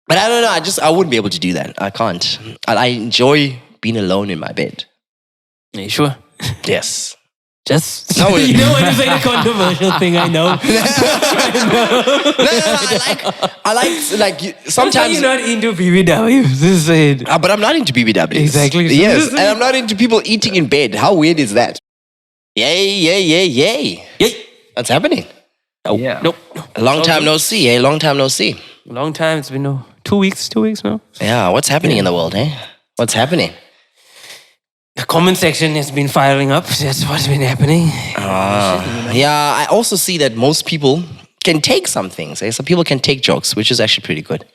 But I don't know. I wouldn't be able to do that. I can't. I enjoy being alone in my bed. Are you sure? Yes. Just No, you know when you say the controversial thing, I know. I like sometimes you're not into BBW. This is it. but I'm not into BBWs. Exactly. Yes, and I'm not into people eating in bed. How weird is that? Yay. Yay. What's happening? Oh, Yeah. Nope. A long time no see. Hey, long time no see. Long time. It's been 2 weeks. 2 weeks now. Yeah, what's happening in the world, eh? What's happening? The comment section has been firing up. That's what's been happening. Yeah, I also see that most people can take some things. Eh? Some people can take jokes, which is actually pretty good.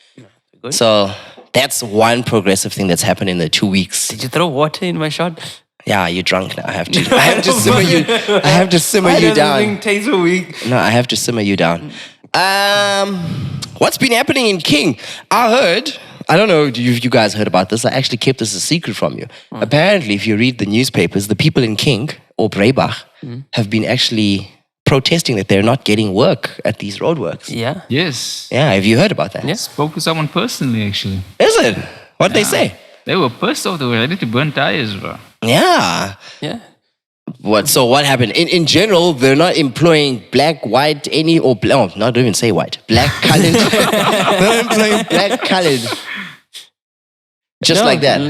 So that's one progressive thing that's happened in the 2 weeks. Did you throw water in my shot? Yeah, you're drunk now. I have to simmer you. I have to simmer you down. Tastes so weak. No, I have to simmer you down. What's been happening in King? I heard. I don't know if you guys heard about this. I actually kept this a secret from you. Apparently, if you read the newspapers, the people in King or Breibach have been actually protesting that they're not getting work at these roadworks. Yeah. Yes. Yeah, have you heard about that? Yeah. Spoke to someone personally, actually. Is it? What'd they say? They were pissed off. They were ready to burn tires, bro. Yeah. Yeah. So what happened? In general, they're not employing black, white, not even say white. Black, colored. They're employing black, colored. Just like that.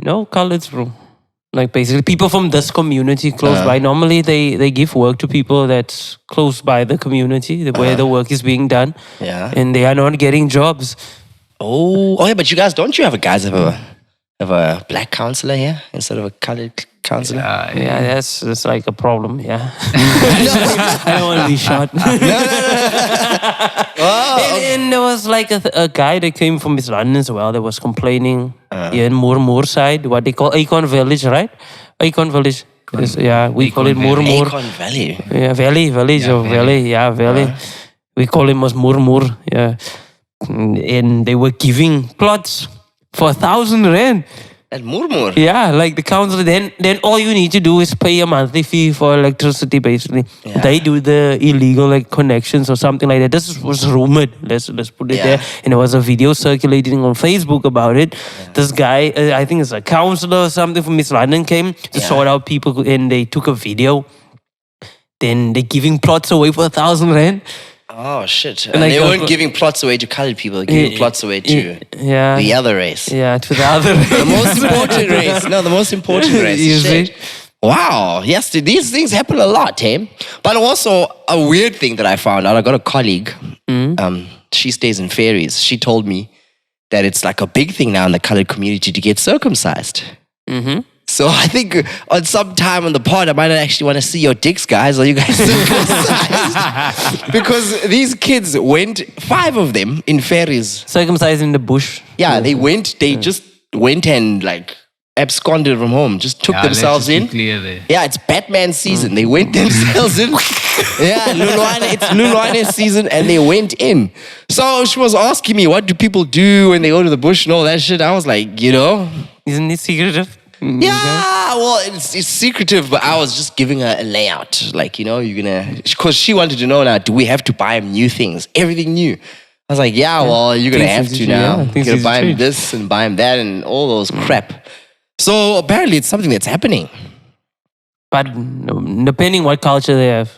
No colors, bro. Like basically people from this community close by. Normally they give work to people that's close by the community where the work is being done. Yeah. And they are not getting jobs. Oh yeah, but you guys, don't you have a black counselor here instead of a colored counselor? Yeah, that's like a problem, yeah. I don't want to be shot. And there was like a guy that came from East London as well that was complaining here in Moor side, what they call Acorn Village, right? Acorn Village. We call it Moor. Acorn Valley. Yeah, Valley. We call it as Moor, yeah. And they were giving plots for 1,000 rand. At Moor. Yeah, like the council. Then all you need to do is pay a monthly fee for electricity. Basically, they do the illegal connections or something like that. This was rumored. Let's put it there. And there was a video circulating on Facebook about it. This guy, I think it's a councillor or something from East London, came to sort out people, and they took a video. Then they're giving plots away for 1,000 rand. Oh shit! And they weren't giving plots away to colored people; they were giving plots away to the other race. Yeah, to the other race. The most important race. No, the most important race. Shit. Wow. Yes, these things happen a lot, eh? But also a weird thing that I found out. I got a colleague. She stays in Ferries. She told me that it's like a big thing now in the colored community to get circumcised. So I think on some time on the pod, I might not actually want to see your dicks, guys. Are you guys circumcised? Because these kids went, 5 of them in Ferries. Circumcised in the bush. Yeah, they just went and like absconded from home, just took themselves in. Clear there. Yeah, it's Batman season. They went themselves in. It's Luluane season, and they went in. So she was asking me, what do people do when they go to the bush and all that shit? I was like, Isn't it secretive? Yeah, well, it's secretive, but I was just giving her a layout. Like, you're gonna, because she wanted to know now, do we have to buy him new things? Everything new. I was like, well, you're gonna have to now. You're gonna buy him this and buy him that and all those crap. So apparently it's something that's happening. But depending what culture they have.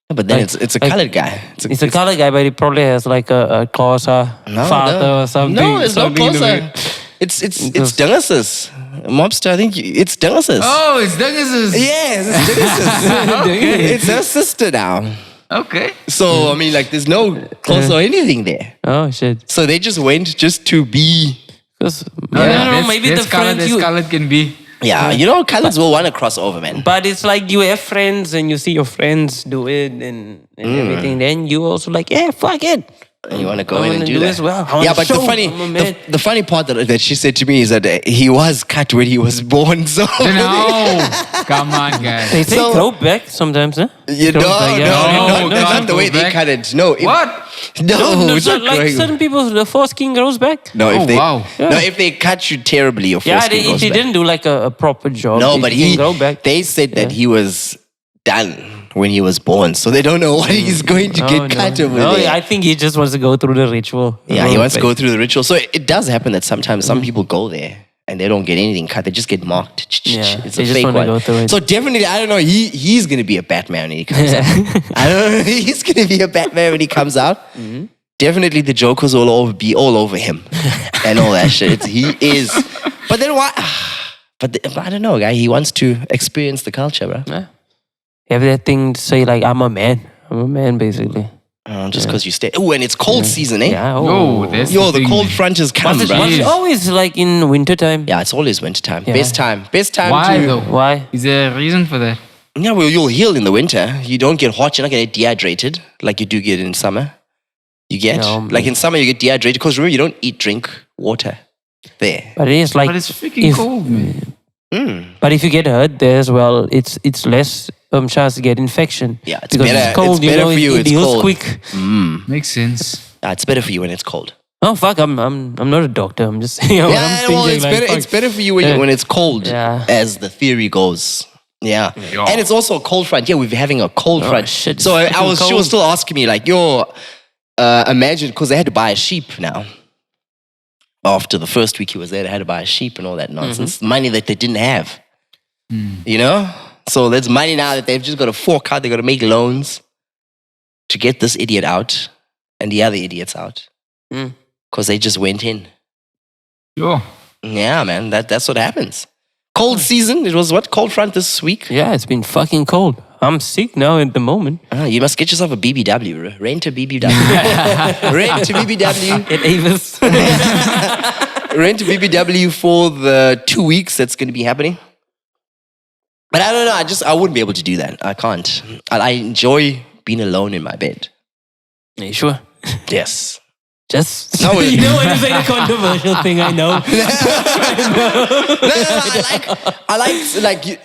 Yeah, but then it's a colored guy. It's a colored guy, but he probably has like a Xhosa father or something. No, it's not Xhosa. It's Dungases. Mobster, I think it's Dungases. Oh, it's Dungases. Yes, it's Dungases. Okay. It's her sister now. Okay. So, I mean, like, there's no clothes or anything there. Oh, shit. So they just went just to be... Maybe the friends colored can be. Yeah, colors will want to cross over, man. But it's like you have friends and you see your friends do it and everything. Then you also like, fuck it. And you want to go in and do that as well. Yeah, but the funny part that she said to me is that he was cut when he was born. So No, come on, guys. they say grow back sometimes, huh? Not the way they cut it. No. What? No, it's not like growing. certain people, the foreskin grows back. No, if they cut you terribly, your foreskin goes he back. didn't do like a proper job. No, but he grow back. They said that he was done when he was born, so they don't know what he's going to get cut over there. I think he just wants to go through the ritual. Yeah, he wants to go through the ritual. So it does happen that sometimes some people go there and they don't get anything cut. They just get marked. Yeah, it's they a just fake wanna one. go through it. So definitely, I don't know. He's gonna be a Batman when he comes out. I don't know. He's gonna be a Batman when he comes out. Definitely, the Jokers will be all over him and all that shit. He is. But then why? But I don't know, guy. He wants to experience the culture, bro. Yeah. You have that thing to say like, I'm a man, basically. Just because you stay. Oh, and it's cold season, eh? Yeah. Yo, that's Yo, the thing. cold front has come, bro. But it's always like in winter time. Yeah, it's always winter time. Yeah. Best time. Why to. though? Why? Is there a reason for that? Yeah, well, you'll heal in the winter. You don't get hot. You're not going to get dehydrated like you do get in summer. You get? No, like in summer, you get dehydrated because remember, you don't drink water there. But it is like. But it's freaking cold, man. But if you get hurt there as well, it's less chance to get infection. Yeah, it's because better. it's cold. It's better for you. It It's heals cold. quick. Makes sense. Yeah, it's better for you when it's cold. Oh fuck! I'm not a doctor. I'm just saying. What I'm Yeah, thinking, well, it's like, better. fuck. It's better for you when it's cold, Yeah. as the theory goes. Yeah. Yeah. And it's also a cold front. Yeah, we're having a cold front. shit, So it's I was, freaking she was cold. still asking me like, yo, imagine, because they had to buy a sheep now. After the first week he was there, they had to buy a sheep and all that nonsense. Money that they didn't have. You know? So there's money now that they've just got to fork out. They've got to make loans to get this idiot out and the other idiots out. Because they just went in. Yo. Yeah, man, that's what happens. Cold season. It was what? Cold front this week? Yeah, it's been fucking cold. I'm sick now at the moment. You must get yourself a BBW. Rent a BBW. Rent a BBW. At Avis. Rent a BBW for the 2 weeks that's going to be happening. But I don't know. I wouldn't be able to do that. I can't. I enjoy being alone in my bed. Are you sure? Yes. Just No, you know when you say the controversial thing, I know. I like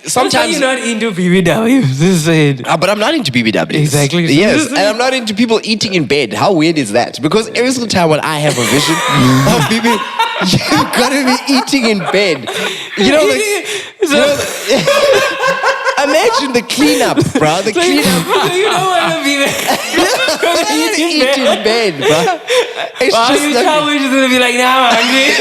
Sometimes sometimes. you're not into BBWs. This is it. But I'm not into BBWs. Exactly. Yes, and I'm not into people eating in bed. How weird is that? Because every single time when I have a vision of BB, you gotta be eating in bed. You know, imagine the cleanup, bro. The cleanup. You know what I mean? Eat in bed, bro. It's Wow, just you like, probably just gonna be like, now I'm hungry.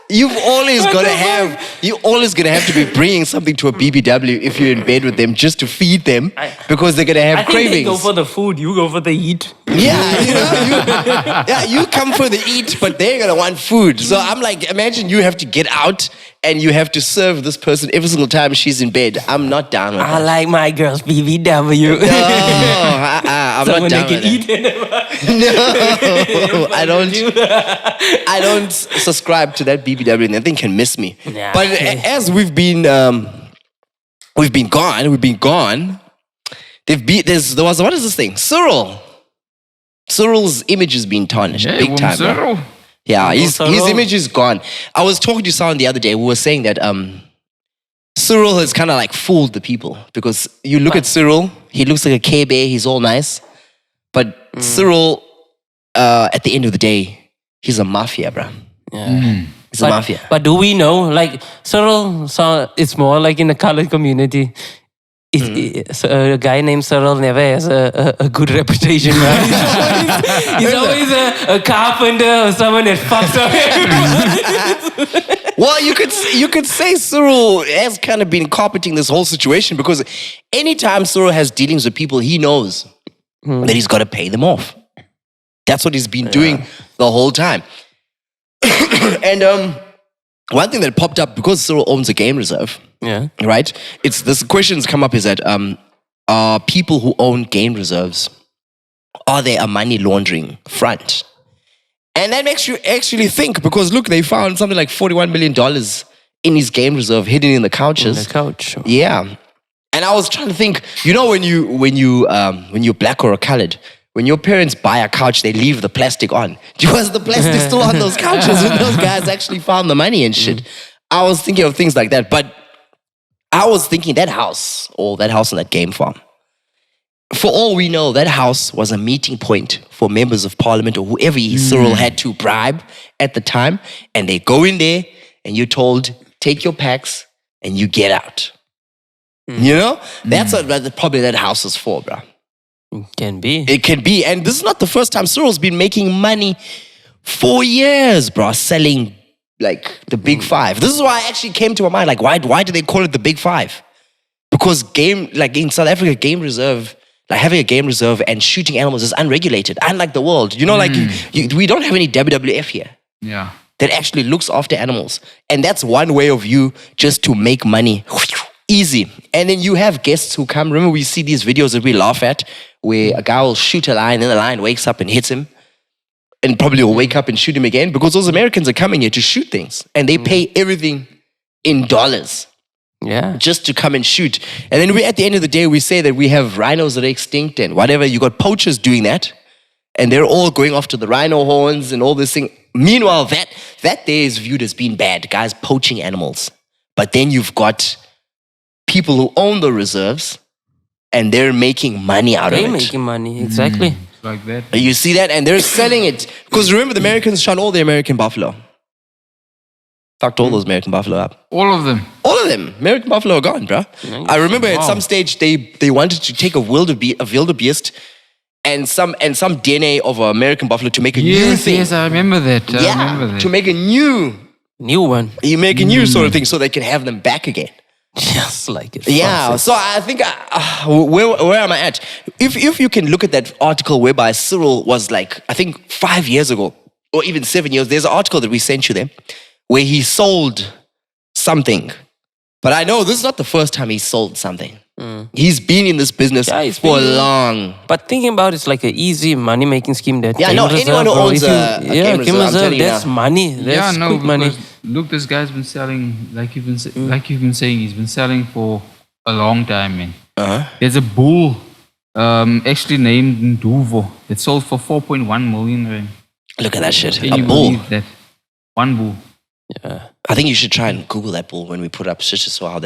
you've always got to have. You always gonna have to be bringing something to a BBW if you're in bed with them just to feed them because they're gonna have I think cravings. they go for the food, you go for the eat. Yeah, you come for the eat, but they're gonna want food. So I'm like, imagine you have to get out and you have to serve this person every single time she's in bed. I'm not down with I that. like my girls BBW. I'm Someone not down they can with eat. No, I don't subscribe to that BBW. Nothing can miss me. Yeah, But okay. as we've been gone. There was what is this thing? Cyril's image has been tarnished Yeah, big time. bro. Cyril. Yeah, his Cyril. image is gone. I was talking to someone the other day who was saying that Cyril has kind of like fooled the people because you look at Cyril, he looks like a K-Bear, he's all nice. But Cyril, at the end of the day, he's a mafia, bro. Yeah. He's a mafia. But do we know, like, Cyril, it's more like in the colored community. A guy named Cyril never has a good reputation, right? He's always a carpenter or someone that fucks up everyone. Well, you could say Cyril has kind of been carpeting this whole situation because anytime Cyril has dealings with people, he knows that he's got to pay them off. That's what he's been doing the whole time. And one thing that popped up because Cyril owns a game reserve, Yeah. right? It's this questions come up is that are people who own game reserves, are they a money laundering front? And that makes you actually think because look, they found something like $41 million in his game reserve hidden in the couches. On the couch. Yeah. And I was trying to think, you know, when you're black or a colored, when your parents buy a couch, they leave the plastic on. Was the plastic still on those couches when those guys actually found the money and shit? I was thinking of things like that. But I was thinking that house on that game farm, for all we know, that house was a meeting point for members of parliament or whoever Cyril had to bribe at the time. And they go in there and you're told, take your packs, and you get out. You know? That's what probably that house is for, bro. Can be. It can be. And this is not the first time. Cyril's been making money for years, bro, selling like the big five. This is why I actually came to my mind. Like, why do they call it the big five? Because in South Africa, game reserve, like having a game reserve and shooting animals is unregulated, unlike the world. You know, like we don't have any WWF here. Yeah. That actually looks after animals. And that's one way of you just to make money. Easy. And then you have guests who come. Remember, we see these videos that we laugh at where a guy will shoot a lion and the lion wakes up and hits him and probably will wake up and shoot him again because those Americans are coming here to shoot things and they pay everything in dollars. Yeah. Just to come and shoot. And then at the end of the day, we say that we have rhinos that are extinct and whatever. You got poachers doing that. And they're all going after the rhino horns and all this thing. Meanwhile, that day is viewed as being bad. Guys poaching animals. But then you've got people who own the reserves and they're making money out of it. They're making money, exactly. Like that. You see that? And they're selling it. Because remember, the Americans shot all the American buffalo. Fucked all those American buffalo up. All of them. All of them. American buffalo are gone, bro. I remember at some stage they wanted to take a wildebeest and some DNA of an American buffalo to make a new thing. Yes, I remember that. I remember that. To make a new one. You make a new sort of thing so they can have them back again. Just like it. Yeah, so I think, where am I at? If you can look at that article whereby Cyril was like, I think 5 years ago, or even 7 years, there's an article that we sent you there, where he sold something. But I know this is not the first time he sold something. He's been in this business for long. But thinking about it's like an easy money-making scheme that anyone who owns a game reserve, that's money. That's quick money. Look, this guy's been selling, like you've been saying, he's been selling for a long time, man. There's a bull, actually named Nduvo, that sold for 4.1 million rand. Look at that shit. Can A you bull. believe that? One bull. Yeah. I think you should try and Google that bull when we put up just so how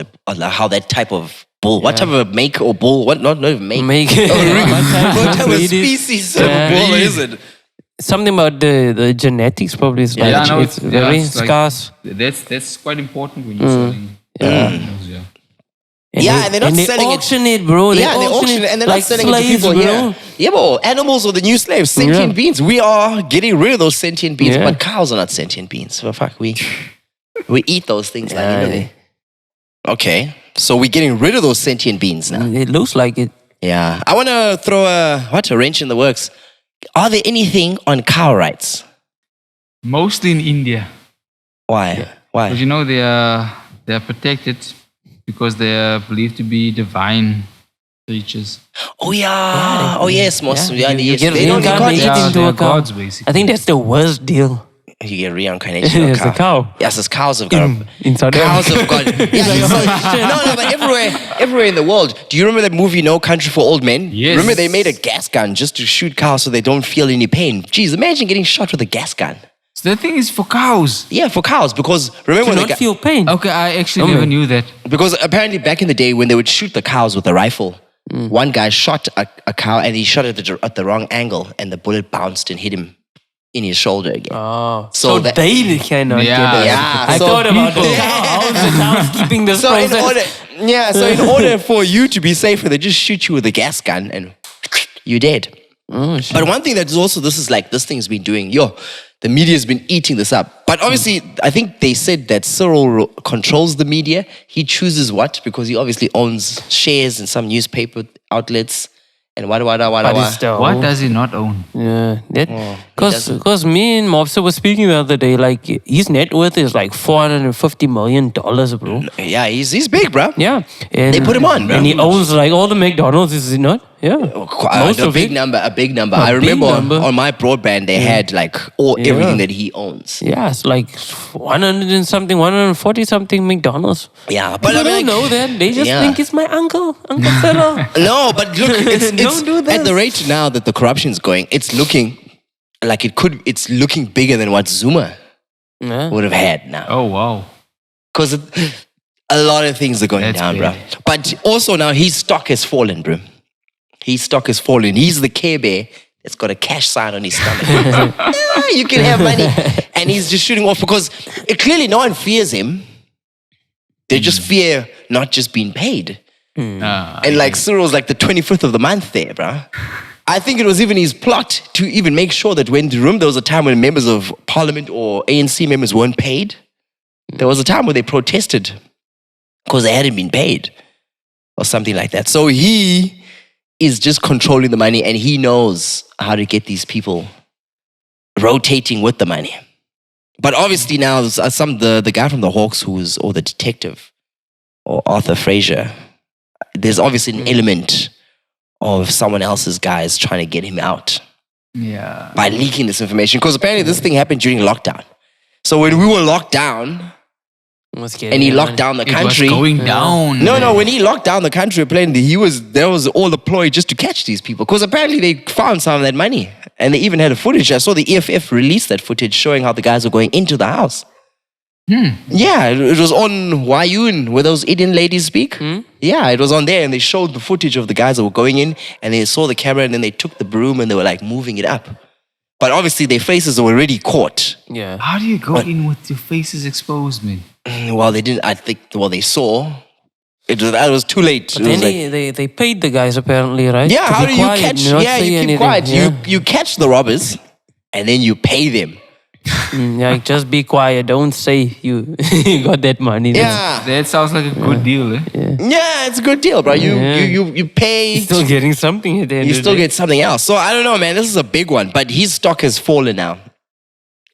that type of bull, what type of make or bull, what not even make. What type of species of bull is it? Something about the genetics probably is like it's very scarce. That's quite important when you're selling animals, And they're not selling auction it, bro. They auction it and they're like not selling slaves, it to people bro. here. Yeah, bro. Animals are the new slaves. Sentient beings. We are getting rid of those sentient beings, but cows are not sentient beings. So fuck, we eat those things like anything. Okay, so we're getting rid of those sentient beings now. It looks like it. Yeah, I want to throw a wrench in the works. Are there anything on cow rights? Mostly in India. Why? Why? Because you know they are protected because they are believed to be divine creatures. Oh yeah. Oh yes, most. You yes. get They don't reincarnated into a cow. Gods, basically. I think that's the worst deal. You get reincarnation of It's a cow. Yes, as cows have got In South cows have got. Africa. No, but everywhere in the world. Do you remember that movie No Country for Old Men? Yes. Remember they made a gas gun just to shoot cows so they don't feel any pain. Jeez, imagine getting shot with a gas gun. So the thing is for cows. Yeah, for cows because remember To when not feel pain. Okay, I actually never knew that. because apparently back in the day when they would shoot the cows with a rifle, one guy shot a cow and he shot it at the wrong angle and the bullet bounced and hit him in his shoulder again. Oh, So so that- they cannot get it. Yeah, I so thought about people- the cow. How's the cow keeping this So in process? order, in order for you to be safer, they just shoot you with a gas gun and you're dead. Oh, shit. But one thing that is also, this thing's been doing, the media's been eating this up. But obviously, I think they said that Cyril controls the media. He chooses what? Because he obviously owns shares in some newspaper outlets and what. What does he not own? Yeah, doesn't. because me and Mobster were speaking the other day. Like his net worth is like $450 million, bro. Yeah, he's big, bro. Yeah, and, They put him on, bro. and he owns like all the McDonald's. Is it not? Yeah, most a of big it. number. I big remember number. on my broadband they had like everything that he owns. Yeah, it's like 140 something McDonald's. Yeah, but People I mean, don't know that. They just yeah. think it's my Uncle Cyril. No, but look, it's Don't do this. at the rate now that the corruption's going, it's looking like it's looking bigger than what Zuma Yeah. would have had now. Oh, wow. Because a lot of things are going That's down, big. bro. But also now his stock has fallen, bro. His stock has fallen. He's the Care Bear that's got a cash sign on his stomach. You can have money. And he's just shooting off because clearly no one fears him. They just fear not just being paid. And like Cyril's like the 25th of the month there, bruh. I think it was even his plot to even make sure that remember there was a time when members of parliament or ANC members weren't paid. There was a time where they protested because they hadn't been paid or something like that. So he is just controlling the money and he knows how to get these people rotating with the money. But obviously now the guy from the Hawks or the detective or Arthur Fraser, there's obviously an element of someone else's guys trying to get him out. Yeah. By leaking this information. Because apparently this thing happened during lockdown. So when we were locked down and he locked down the country. It was going down. No, when he locked down the country, apparently there was all a ploy just to catch these people. Because apparently they found some of that money. And they even had a footage. I saw the EFF release that footage showing how the guys were going into the house. Yeah, it was on Wayun, where those Indian ladies speak. Yeah, it was on there and they showed the footage of the guys that were going in and they saw the camera and then they took the broom and they were like moving it up. But obviously their faces were already caught. Yeah. How do you go in with your faces exposed, man? Well, they didn't, I think, they saw. It was too late. But then they paid the guys apparently, right? Yeah, how do you catch? Yeah, you keep anything. quiet. Yeah. You catch the robbers and then you pay them. Like, just be quiet. Don't say you got that money. Yeah. That sounds like a good deal, eh? Yeah, it's a good deal, bro. You pay. You're still getting something at the end You of the still day. get something else. So I don't know, man. This is a big one. But his stock has fallen now.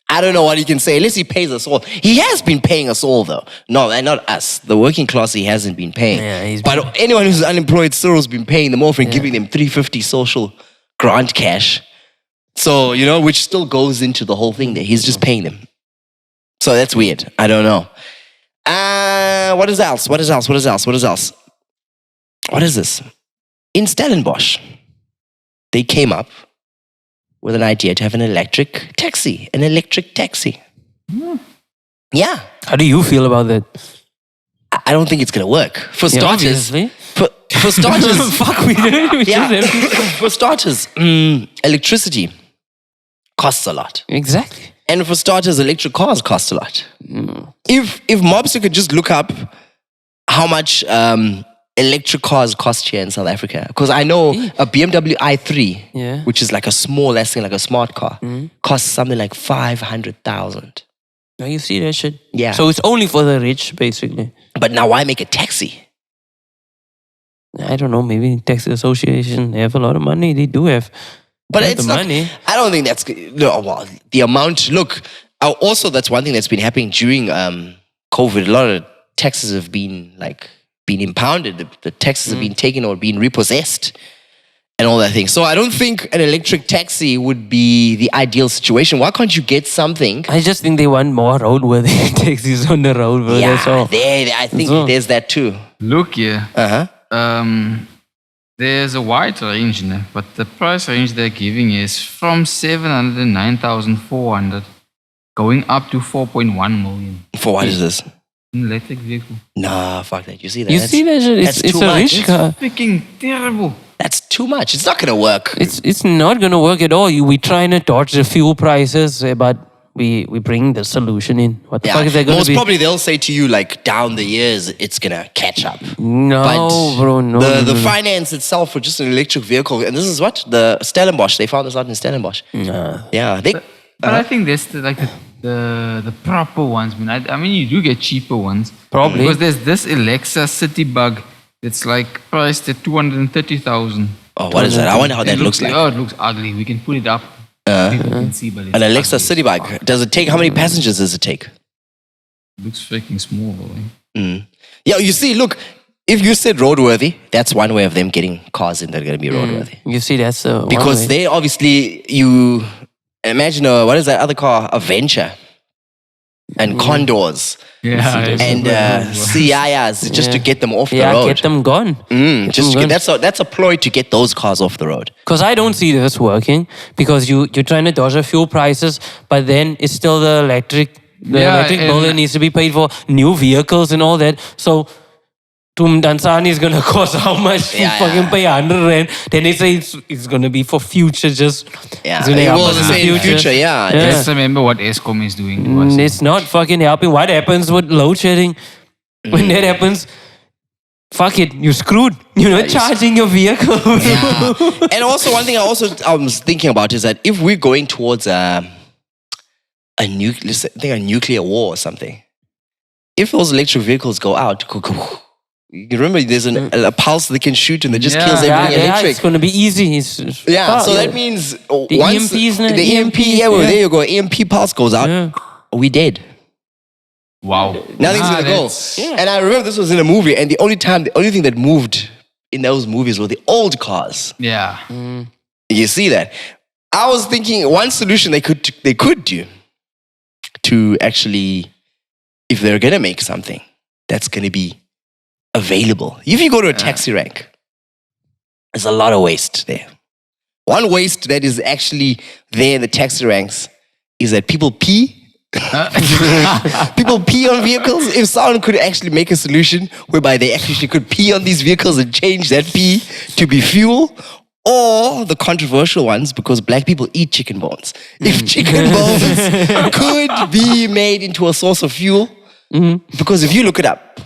I don't know what he can say. Unless he pays us all. He has been paying us all, though. No, and not us. The working class, he hasn't been paying. Yeah, but anyone who's unemployed, Cyril's been paying them off and giving them 350 social grant cash. So, which still goes into the whole thing there. He's just paying them. So that's weird. I don't know. What is else? What is this? In Stellenbosch, they came up with an idea to have an electric taxi. Yeah. How do you feel about that? I don't think it's going to work. For starters, obviously. for starters, Fuck, we did. yeah. For starters, electricity costs a lot. Exactly. And for starters, electric cars cost a lot. If Mobster could just look up how much electric cars cost here in South Africa, because I know a BMW i3, which is like a small ass thing, like a smart car, costs something like 500,000. Now you see that shit. Yeah. So it's only for the rich, basically. But now why make a taxi? I don't know. Maybe taxi association, they have a lot of money. They do have. But Not it's the not, money. I don't think that's no. Well, the amount. Look, also that's one thing that's been happening during COVID. A lot of taxes have been impounded. The taxes have been taken or been repossessed, and all that thing. So I don't think an electric taxi would be the ideal situation. Why can't you get something? I just think they want more roadworthy taxis on the road. Bro. That's all. I think there's that too. Look here. There's a wide range, but the price range they're giving is from 709,400 going up to 4.1 million. For what is this? An electric vehicle. Nah, fuck that. You see that? You see that shit? That's It's too a much. rich car. Freaking terrible. That's too much. It's not gonna work. It's not gonna work at all. We trying to dodge the fuel prices, but we bring the solution in. What the fuck is that gonna Most be? probably they'll say to you down the years it's gonna catch up. No, But bro, no. The finance itself for just an electric vehicle, and this is what the Stellenbosch. They found this out in Stellenbosch. Yeah, But I think that's the proper ones. I mean, you do get cheaper ones. Probably. Because there's this Alexa Citybug that's priced at 230,000. Oh, what is that? I wonder how that looks like. Oh, it looks ugly. We can put it up. People can see, but it's An Alexa ugly. City bike. Does it take? How many passengers does it take? It looks freaking small. Yeah, you see, look. If you said roadworthy, that's one way of them getting cars in that are going to be roadworthy. You see, that's Because one way. they obviously, you imagine, what is that other car? A Venture. And Condors. Yeah. And CIAs, just to get them off the road. get them gone. That's a ploy to get those cars off the road. Because I don't see this working. Because you're trying to dodge the fuel prices, but then it's still the electric electric bill that needs to be paid for new vehicles and all that. So Tum Dansani is gonna cost how much? Fucking pay 100 rand. Then they say it's gonna be for future. Just it's gonna help us in the future. Let's remember what Eskom is doing. It's not fucking helping. What happens with load shedding? When that happens, fuck it, you're screwed. You're not charging your vehicle. And also, one thing I was thinking about is that if we're going towards a nuclear war or something, if those electric vehicles go out, you remember there's a pulse they can shoot and it just kills everything electric. It's going to be easy. So that means the once EMPs, the EMP, there you go, EMP pulse goes out, we dead. Wow. Nothing's gonna go. And I remember this was in a movie, and the only thing that moved in those movies were the old cars. Yeah. You see that? I was thinking one solution they could do to actually, if they're gonna make something that's gonna be available. If you go to a taxi rank, there's a lot of waste there. One waste that is actually there in the taxi ranks is that people pee. People pee on vehicles. If someone could actually make a solution whereby they actually could pee on these vehicles and change that pee to be fuel, or the controversial ones, because black people eat chicken bones. If chicken bones could be made into a source of fuel, because if you look it up,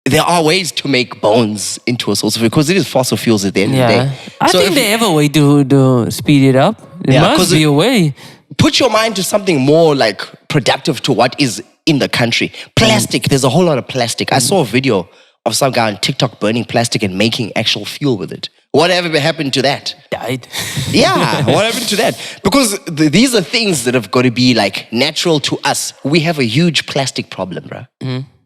there are ways to make bones into a source of fuel, because it is fossil fuels at the end of the day. I think they have a way to speed it up. There must be a way. Put your mind to something more like productive to what is in the country. Plastic, there's a whole lot of plastic. I saw a video of some guy on TikTok burning plastic and making actual fuel with it. Whatever happened to that? Died. Yeah, what happened to that? Because these are things that have got to be like natural to us. We have a huge plastic problem, bro.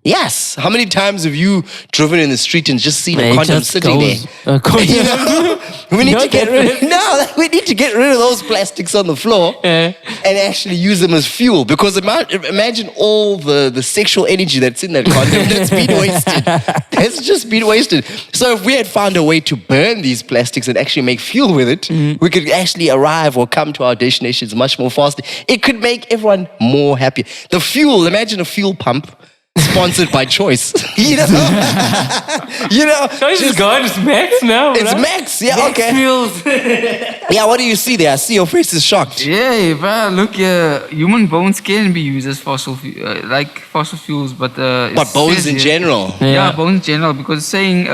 Yes. How many times have you driven in the street and just seen a condom sitting there? You know? We need to get rid of those plastics on the floor and actually use them as fuel. Because imagine all the sexual energy that's in that condom that's been wasted. That's just been wasted. So if we had found a way to burn these plastics and actually make fuel with it, we could actually arrive or come to our destinations much more faster. It could make everyone more happy. The fuel, imagine a fuel pump sponsored by Choice. You know? Choice is gone. It's Max now. It's Max. Yeah, Max okay. Fuels. Yeah, what do you see there? I see your face is shocked. Yeah, but look, human bones can be used as fossil fuels, but bones in general. Yeah, bones in general, because it's saying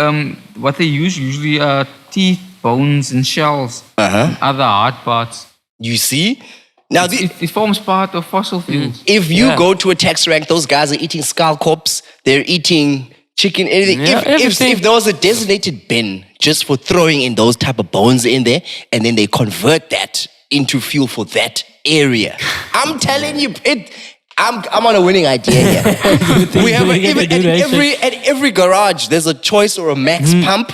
what they use usually are teeth, bones, and shells, and other hard parts. You see? Now, it forms part of fossil fuels. If you go to a tax rank, those guys are eating skull corpse, they're eating chicken, anything. If there was a designated bin just for throwing in those type of bones in there, and then they convert that into fuel for that area, I'm telling you, I'm on a winning idea here. We have at every garage, there's a Choice or a Max pump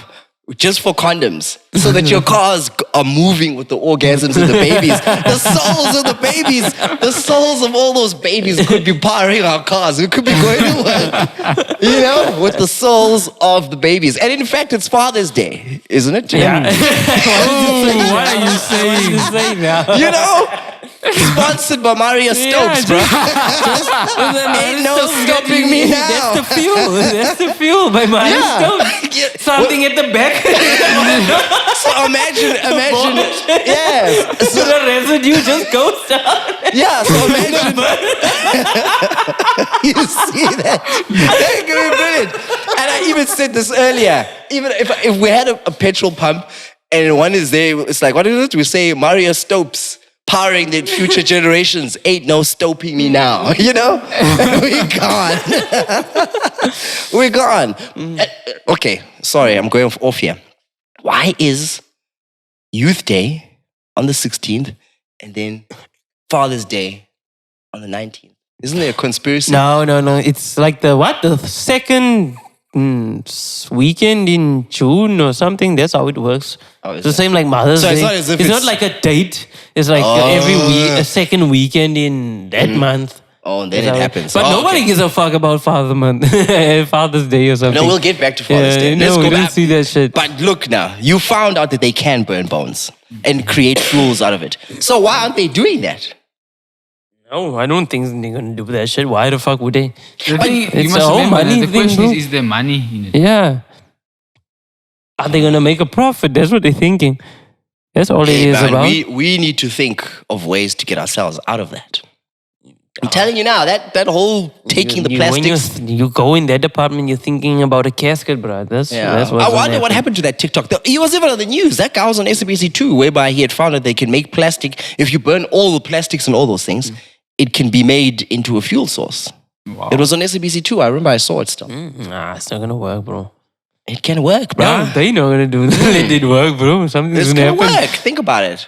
just for condoms, so that your cars are moving with the orgasms of the babies. The souls of the babies, the souls of all those babies could be powering our cars. We could be going to work, you know, with the souls of the babies. And in fact, it's Father's Day, isn't it? Yeah. What are you saying now? You know? Sponsored by Maria Stokes, bro. Ain't no stopping me now. That's the fuel. That's the fuel by Maria Stokes. Something at the back. So imagine, yeah. So the residue just goes down. Yeah, so imagine. You see that? That could be brilliant. And I even said this earlier. Even if we had a petrol pump and one is there, it's like, what is it? We say Maria Stokes. Powering the future generations. Ain't no stopping me now. You know? We're gone. We're gone. Okay, sorry, I'm going off here. Why is Youth Day on the 16th and then Father's Day on the 19th? Isn't there a conspiracy? No. It's like the second weekend in June or something. That's how it works. It's the same like Mother's Day. It's not like a date. It's like every week, a second weekend in that month. Oh, and then it happens. But nobody gives a fuck about Father's Day or something. No, we'll get back to Father's Day. Let's go back. See that shit. But look now, you found out that they can burn bones and create fuels out of it. So why aren't they doing that? No, I don't think they're gonna do that shit. Why the fuck would they? It's a whole money thing. The question is there money in it? Yeah. Are they gonna make a profit? That's what they're thinking. That's all it is about. We need to think of ways to get ourselves out of that. I'm telling you now, that whole taking the plastics. When you go in that department, you're thinking about a casket, bro. That's what's I wonder what happened to that TikTok. He was even on the news. That guy was on SABC too, whereby he had found that they can make plastic. If you burn all the plastics and all those things, it can be made into a fuel source. Wow. It was on SABC too. I remember I saw it still. Nah, it's not gonna work, bro. It can work, bro. Yeah, they not gonna do that. Let it work, bro. Something's It's gonna gonna happen. work. Think about it.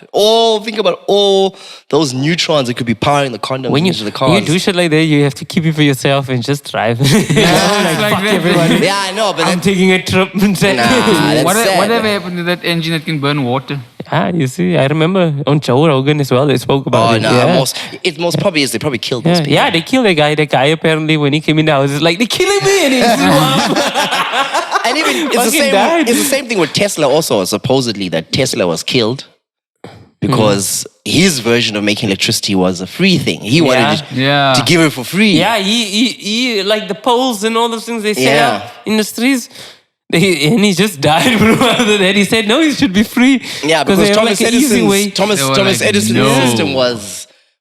Think about all those neutrons that could be powering the condoms When into the cars. you do shit like that, you have to keep it for yourself and just drive. like fuck that. everybody. Yeah, I know, but I'm taking a trip and say, Nah, that's sad. Whatever happened to that engine that can burn water? you see, I remember on Joe Rogan as well, they spoke about it. no, Yeah. most probably is they probably killed those Yeah, people. yeah, they killed the guy. The guy apparently, when he came in the house, is like, they're killing me. And he blew up. And even it's Fucking died. the same thing with Tesla also. Supposedly that Tesla was killed because his version of making electricity was a free thing. He wanted Yeah. to give it for free. Yeah, he like the poles and all those things they set Yeah. up in the streets. And he just died, bro. After that, he said, no, it should be free. Yeah, because they have, Thomas like, an easy way. Thomas like, Edison's no. system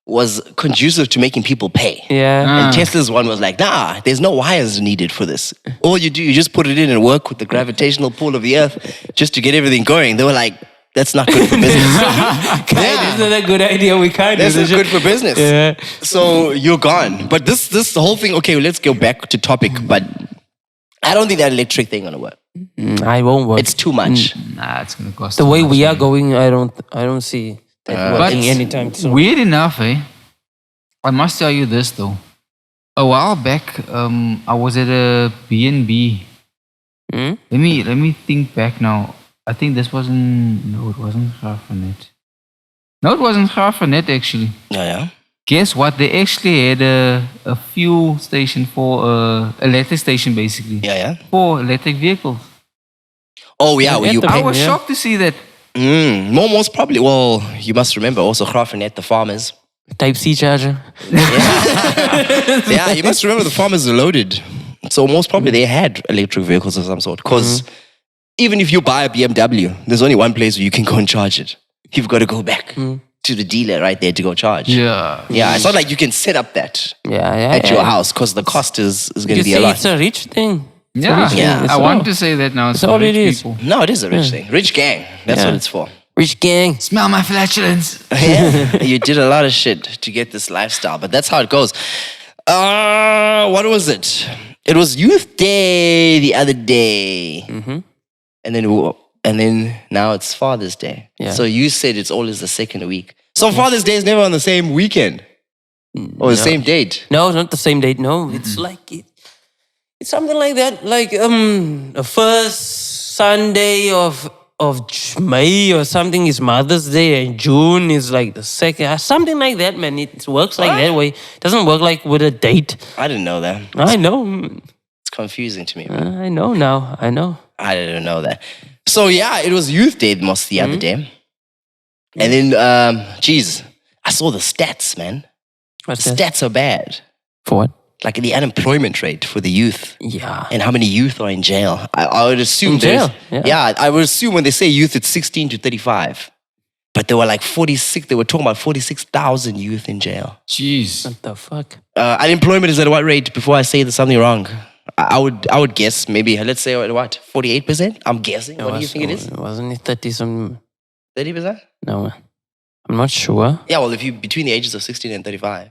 was conducive to making people pay. Yeah. And Tesla's one was like, nah, there's no wires needed for this. All you do, you just put it in and work with the gravitational pull of the earth just to get everything going. They were like, that's not good for business. That's not a good idea. We can't That's do not this good shit. for business. Yeah. So you're gone. But this the whole thing, okay, let's go back to topic. But I don't think that electric thing gonna work. I won't work. It's too much. Nah, it's gonna cost the too way much, we are man. going, I don't see that working anytime soon. Weird enough, I must tell you this though. A while back, I was at a B&B. Hmm? Let me think back now. I think this wasn't. No, it wasn't Graafrenet. No, it wasn't Graafrenet actually. Yeah. Guess what? They actually had a fuel station for electric station basically Yeah. for electric vehicles. Oh yeah, At you the I pay. was yeah. shocked to see that. Most probably. Well, you must remember also Graafrenet, the farmers. Type C charger. Yeah, you must remember the farmers are loaded. So most probably they had electric vehicles of some sort. Because even if you buy a BMW, there's only one place where you can go and charge it. You've got to go back to the dealer right there to go charge. Yeah. Yeah, it's not like you can set up that Yeah. at your house because the cost is going You to be a see, lot. it's a rich thing. It's a Yeah. rich thing. Yeah. It's I all. want to say that now. It's That's all for rich it is. people. No, it is a rich thing. Rich gang. That's what it's for. Rich gang. Smell my flatulence. Yeah, you did a lot of shit to get this lifestyle, but that's how it goes. What was it? It was Youth Day the other day, and then now it's Father's Day. Yeah. So you said it's always the second week. So Father's Day is never on the same weekend or the same date. No, it's not the same date. No, it's like it's something like that. Like the first Sunday of May or something is Mother's Day, and June is like the second, something like that, man. It works like that way. It doesn't work like with a date. I didn't know that. I know. It's confusing to me. Man. I know now. I know. I didn't know that. So yeah, it was Youth Day most the other day. And then, geez, I saw the stats, man. What's The that? stats are bad. For what? Like the unemployment rate for the youth Yeah. and how many youth are in jail. I would assume In jail, there's- yeah. I would assume when they say youth, it's 16 to 35. But there were like 46, they were talking about 46,000 youth in jail. Jeez. What the fuck? Unemployment is at what rate before I say there's something wrong? I would guess maybe, let's say at what, 48%? I'm guessing. What do you think it is? Wasn't it 30 some? 30%? No, I'm not sure. Yeah, well, if you between the ages of 16 and 35,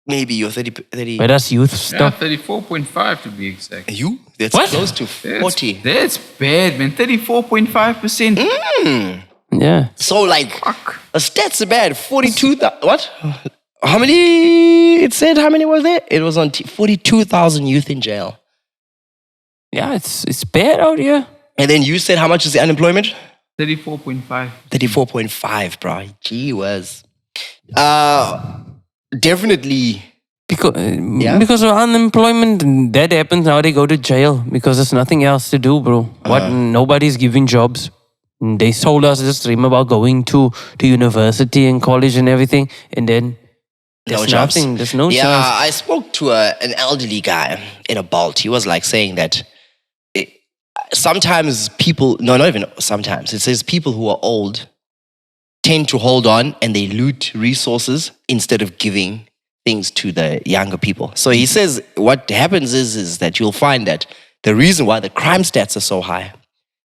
maybe you're 30. Where does youth Yeah, stop? 34.5 to be exact. You? That's What? close to 40. That's bad, man. 34.5%. Yeah. So like, Fuck. the stats are bad. 42,000. What? How many? It said how many was there? It was on 42,000 youth in jail. Yeah, it's bad out here. And then you said how much is the unemployment? 34.5. 34.5, bro. Gee whiz. Definitely. Because of unemployment, that happens now. They go to jail because there's nothing else to do, bro. Nobody's giving jobs. They sold us this dream about going to university and college and everything, and then there's No jobs. nothing. There's no Yeah, chance. I spoke to an elderly guy in a Bolt. He was like saying that sometimes people, no, not even sometimes, it says people who are old tend to hold on and they loot resources instead of giving things to the younger people. So he says what happens is that you'll find that the reason why the crime stats are so high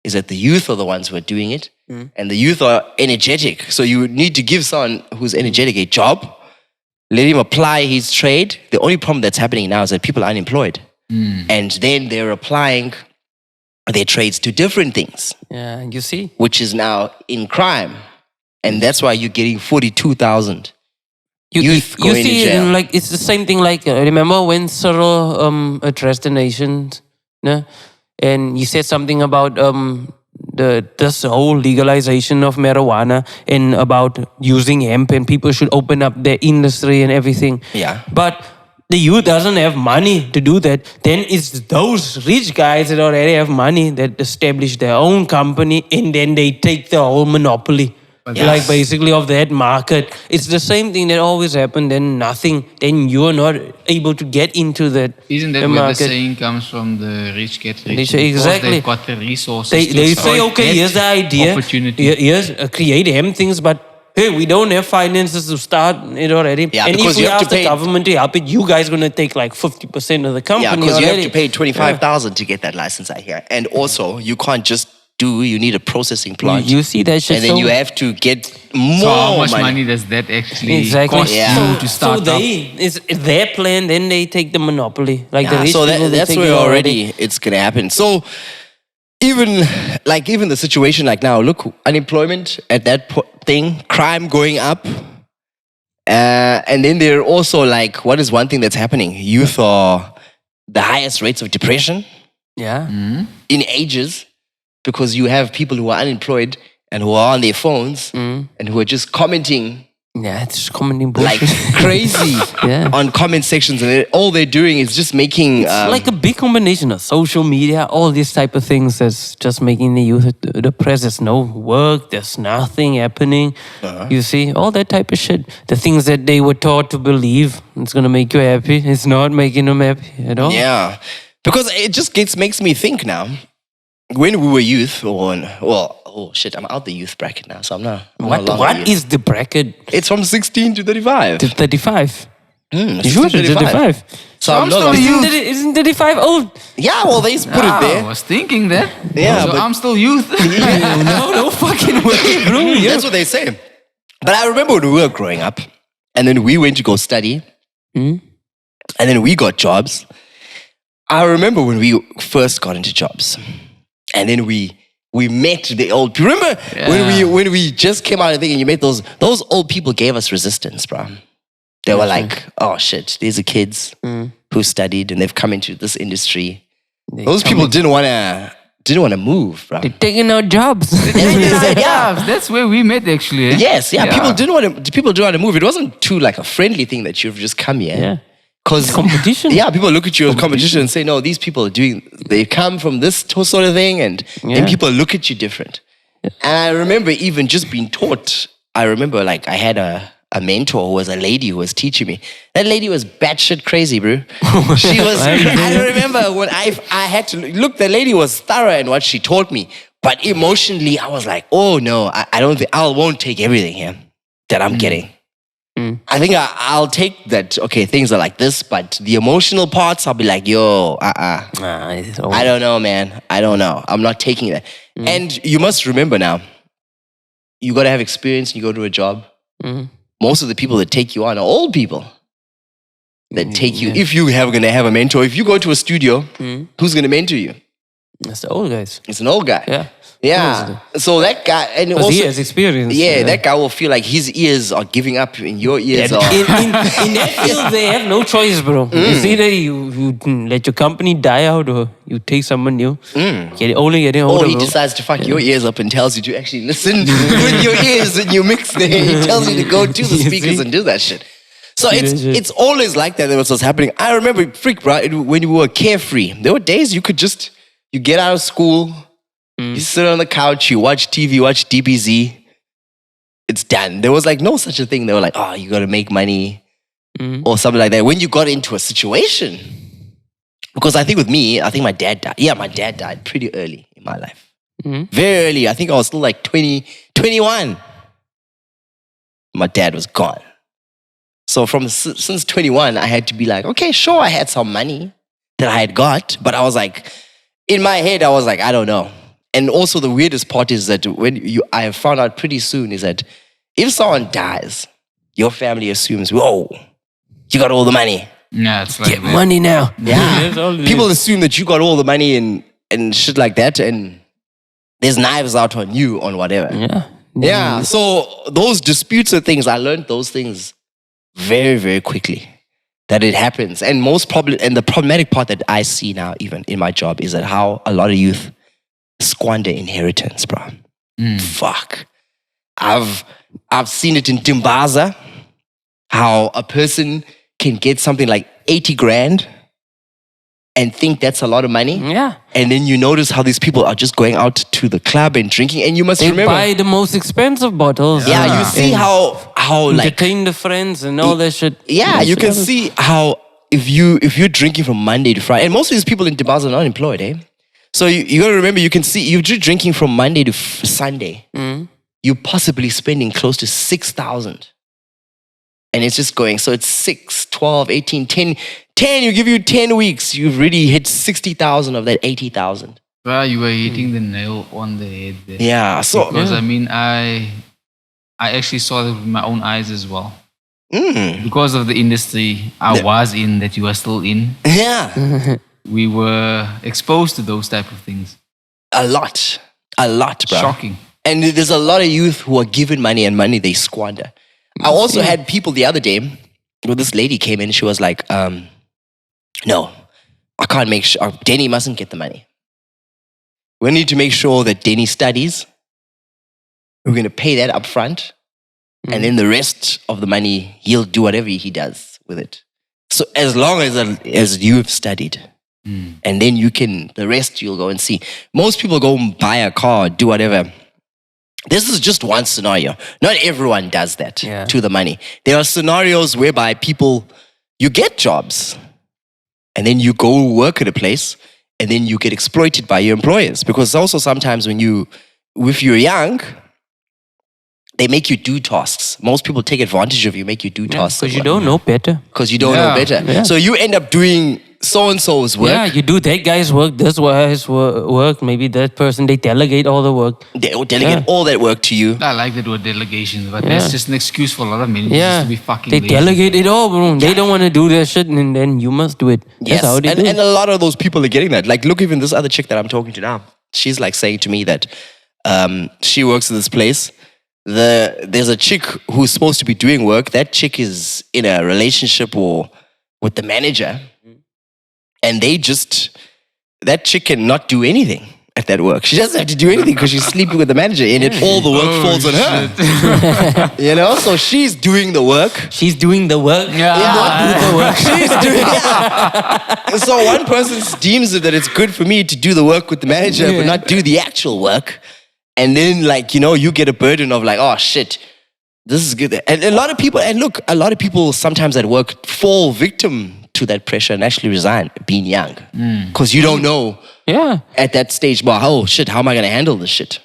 is that the youth are the ones who are doing it, and the youth are energetic. So you need to give someone who's energetic a job, let him apply his trade. The only problem that's happening now is that people are unemployed. And then they're applying their trades to different things. Yeah, you see? Which is now in crime. And that's why you're getting 42,000 youth you going to see, jail. like it's the same thing. Like remember when Cyril addressed the nation, no? And he said something about this whole legalization of marijuana and about using hemp, and people should open up their industry and everything. Yeah. But the youth doesn't have money to do that. Then it's those rich guys that already have money that establish their own company, and then they take the whole monopoly. Like basically of that market. It's the same thing that always happened. Then nothing. Then you're not able to get into that. Isn't that where the saying comes from? The rich get rich. Exactly. They've got the resources. They say, okay, here's the idea. Opportunity. Here's create hemp things, but hey, we don't have finances to start it already. Yeah, and because if we you have ask to the pay, government to help it, you guys are going to take like 50% of the company. Yeah, because you have already. to pay 25,000 to get that license out here. And also, you can't just you need a processing plant. You see that shit. And then you have to get more So how much money. money does that actually So, cost you to start so they, it's their plan, then they take the monopoly. Like the rich so people, they that's take where it already it's going to happen. So even the situation like now, look, unemployment at that thing, crime going up. And then there are also like, what is one thing that's happening? Youth are the highest rates of depression Yeah. in ages, because you have people who are unemployed and who are on their phones and who are just commenting Yeah, it's commenting like bullshit. crazy Yeah. on comment sections, and all they're doing is just making It's like a big combination of social media, all these type of things that's just making the youth depressed. There's no work, there's nothing happening. You see, all that type of shit. The things that they were taught to believe it's gonna make you happy, it's not making them happy at all. Yeah, because it just makes me think now. When we were youth, I'm out the youth bracket now, so I'm not. What is the bracket? It's from 16 to 35. To 35. Mm, You sure 35? So I'm still not. youth. Isn't 35 old? Yeah, well, they put it I there. was thinking that. Yeah, so but- I'm still youth. No fucking way, bro. That's what they say. But I remember when we were growing up, and then we went to go study, and then we got jobs. I remember when we first got into jobs, and then we met the old. Remember when we just came out of the thing, and you met those old people gave us resistance, bro. They were like, oh shit, these are kids who studied and they've come into this industry. Those people didn't want to move, bro. They're taking our jobs. Yeah. That's where we met actually. Yes, yeah. People didn't want to move. It wasn't too like a friendly thing that you've just come here. Yeah. Because competition. Yeah, people look at you as competition and say, no, these people they come from this sort of thing, and then people look at you different. And I remember even just being taught, I remember like I had a mentor who was a lady who was teaching me. That lady was batshit crazy, bro. She was, I remember when I had to look, the lady was thorough in what she taught me. But emotionally, I was like, oh no, I won't take everything here that I'm getting. I think I'll take that, okay, things are like this, but the emotional parts, I'll be like, yo, I don't know, man. I don't know. I'm not taking that. And you must remember now, you got to have experience, you go to a job. Most of the people that take you on are old people that take you. If you are going to have a mentor, if you go to a studio, who's going to mentor you? That's the old guys. It's an old guy. Yeah. Yeah. So that guy, and also, he has experience. Yeah, that guy will feel like his ears are giving up and your ears are. In that field, they have no choice, bro. It's either you let your company die out or you take someone new. Only getting older. Or he decides to fuck your ears up and tells you to actually listen with your ears and you mix there. He tells you to go to the speakers and do that shit. So it's always like that. That's what's happening. I remember, bro, when we were carefree, there were days you could just, you get out of school, you sit on the couch, you watch TV, watch DBZ. It's done. There was like no such a thing. They were like, oh, you got to make money or something like that. When you got into a situation, because I think with me, I think my dad died. Yeah, my dad died pretty early in my life. Very early. I think I was still like 20, 21. My dad was gone. So since 21, I had to be like, okay, sure, I had some money that I had got, but I was like, in my head, I was like, I don't know. And also the weirdest part is that I have found out pretty soon is that if someone dies, your family assumes, whoa, you got all the money. Yeah, it's like Get money now. Yeah. People assume that you got all the money and shit like that, and there's knives out on you on whatever. Yeah. Yeah. So those disputes and things, I learned those things very, very quickly. That it happens. And the problematic part that I see now, even in my job, is that how a lot of youth squander inheritance, bro. Fuck. I've seen it in Timbaza, how a person can get something like 80 grand and think that's a lot of money. Yeah. And then you notice how these people are just going out to the club and drinking. And you must remember, buy the most expensive bottles. Yeah, you see how like entertain the friends and all that shit. Yeah, you can see how if you're drinking from Monday to Friday, and most of these people in Timbaza are not employed, eh? So you got to remember, you can see if you're drinking from Monday to Sunday, you're possibly spending close to 6,000. And it's just going, so it's 6, 12, 18, 10, you give you 10 weeks, you've already hit 60,000 of that 80,000. Well, you were hitting the nail on the head there. Yeah, so... Because I mean, I actually saw it with my own eyes as well. Because of the industry I was in, that you are still in. Yeah. We were exposed to those type of things. A lot, bro. Shocking. And there's a lot of youth who are given money and money they squander. I also had people the other day, this lady came in, she was like, no, I can't make sure, Denny mustn't get the money. We need to make sure that Denny studies. We're going to pay that up front. And then the rest of the money, he'll do whatever he does with it. So as long as you've studied, and then the rest you'll go and see. Most people go and buy a car, do whatever. This is just one scenario. Not everyone does that to the money. There are scenarios whereby you get jobs and then you go work at a place and then you get exploited by your employers. Because also sometimes if you're young, they make you do tasks. Most people take advantage of you, make you do tasks. Because you don't know better. Because you don't know better. Yeah. So you end up doing so-and-so's work. Yeah, you do that guy's work, this guy's work. Maybe that person, they delegate all the work. They delegate all that work to you. I like that word delegation, but that's just an excuse for a lot of managers to be fucking lazy. They delegate it all, bro. They don't want to do their shit and then you must do it. Yes, that's how they do. And a lot of those people are getting that. Like, look, even this other chick that I'm talking to now, she's like saying to me that she works at this place. There's a chick who's supposed to be doing work. That chick is in a relationship with the manager. And that chick cannot do anything at that work. She doesn't have to do anything because she's sleeping with the manager and all the work falls on her. You know, so she's doing the work. She's doing the work. She's doing So one person deems it that it's good for me to do the work with the manager but not do the actual work. And then you get a burden of like, oh shit, this is good. And a lot of people sometimes at work fall victim to that pressure and actually resign being young. Because you don't know at that stage, well, oh shit, how am I going to handle this shit?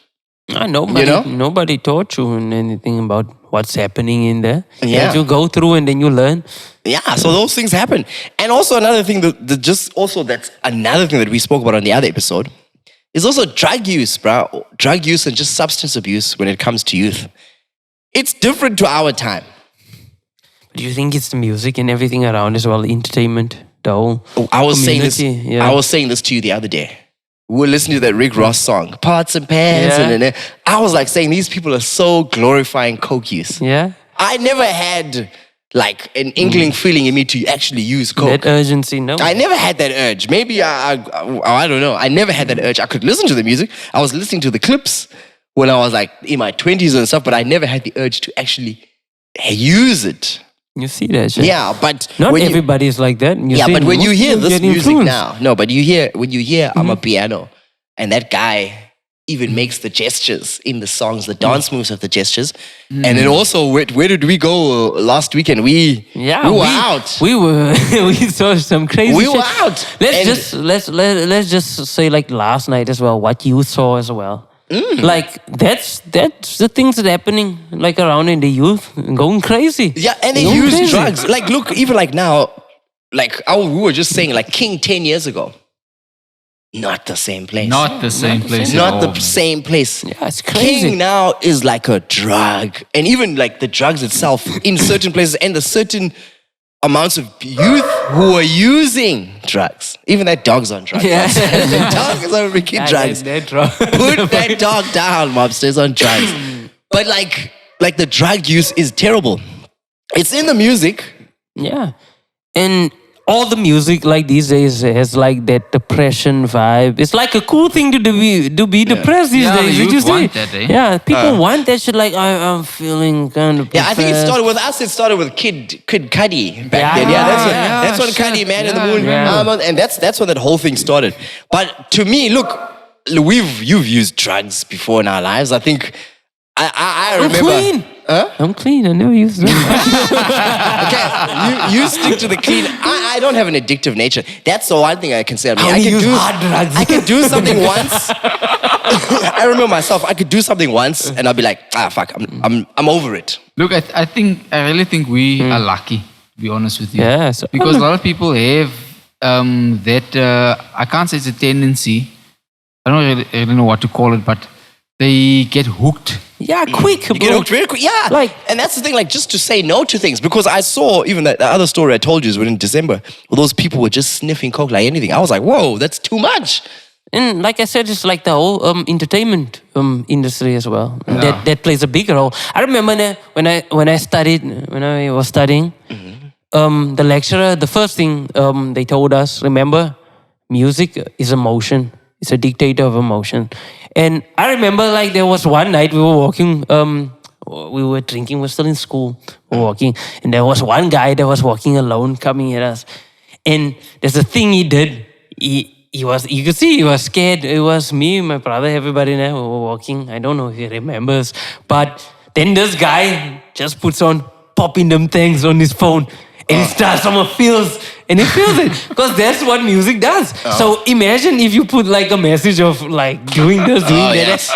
Nobody taught you anything about what's happening in there. Yeah. You go through and then you learn. Yeah, so those things happen. And also another thing that's another thing that we spoke about on the other episode is also drug use, bro. Drug use and just substance abuse when it comes to youth. It's different to our time. Do you think it's the music and everything around as well, entertainment, the whole I was community? saying this to you the other day. We were listening to that Rick Ross song, Pots and Pans, and I was like saying these people are so glorifying coke use. Yeah. I never had like an inkling feeling in me to actually use coke. That urgency, no. I never had that urge. Maybe I don't know. I never had that urge. I could listen to the music. I was listening to the clips when I was like in my 20s and stuff, but I never had the urge to actually use it. You see that shit. Yeah, but not everybody is like that. But when you hear this music now, when you hear I'm a piano, and that guy even makes the gestures in the songs, the dance moves of the gestures, and then also where did we go last weekend? We were out. We saw some crazy. We were out. Let's just say like last night as well. What you saw as well. Like that's the things that happening like around in the youth, going crazy. Yeah, and they Going use crazy. drugs. Like, look, even like now, like we were just saying, like King 10 years ago. Not the same place. Not the same place. at Not all, the man. same place. Yeah, it's crazy. King now is like a drug. And even like the drugs itself in certain places and the certain amounts of youth who are using drugs. Even that dog's on drugs. Yeah. The dog is on freaking drugs. That drug. Put that dog down, mobsters, on drugs. But like the drug use is terrible. It's in the music. Yeah. And all the music like these days has like that depression vibe. It's like a cool thing to be depressed these Yeah, the days. Did youth you see? want that, eh? Yeah, people want that shit. Like I'm feeling kind of. Yeah, I think it depressed. started with us. It started with Kid Cudi back Yeah. then. Yeah, that's when shit. Cudi, Man in the Yeah, Moon, yeah. and that's when that whole thing started. But to me, look, you've used drugs before in our lives. I think I I'm remember. clean. Huh? I'm clean. I never used them. Okay, you stick to the clean. I don't have an addictive nature. That's the one thing I can say. I mean, I only can use do hard drugs. I can do something once. I remember myself. I could do something once, and I'll be like, fuck, I'm over it. Look, I really think we are lucky, to be honest with you. Yeah, so- Because a lot of people have that, I can't say it's a tendency. I don't really know what to call it, but they get hooked. Yeah, quick, You get bro. hooked very quick. Yeah. Like- and that's the thing, like just to say no to things. Because I saw even the other story I told you is when in December, where those people were just sniffing coke like anything. I was like, whoa, that's too much. And like I said, it's like the whole entertainment industry as well. Yeah. That plays a big role. I remember when I was studying, the lecturer, the first thing they told us, remember, music is emotion. It's a dictator of emotion. And I remember like there was one night we were walking, we were drinking, we were still in school, we were walking, and there was one guy that was walking alone coming at us. And there's a thing he did. He was, you could see he was scared. It was me, my brother, everybody there, we were walking. I don't know if he remembers. But then this guy just puts on popping them things on his phone. And it starts, someone feels, and it feels it. Because that's what music does. So imagine if you put like a message of like doing this, doing that. yes.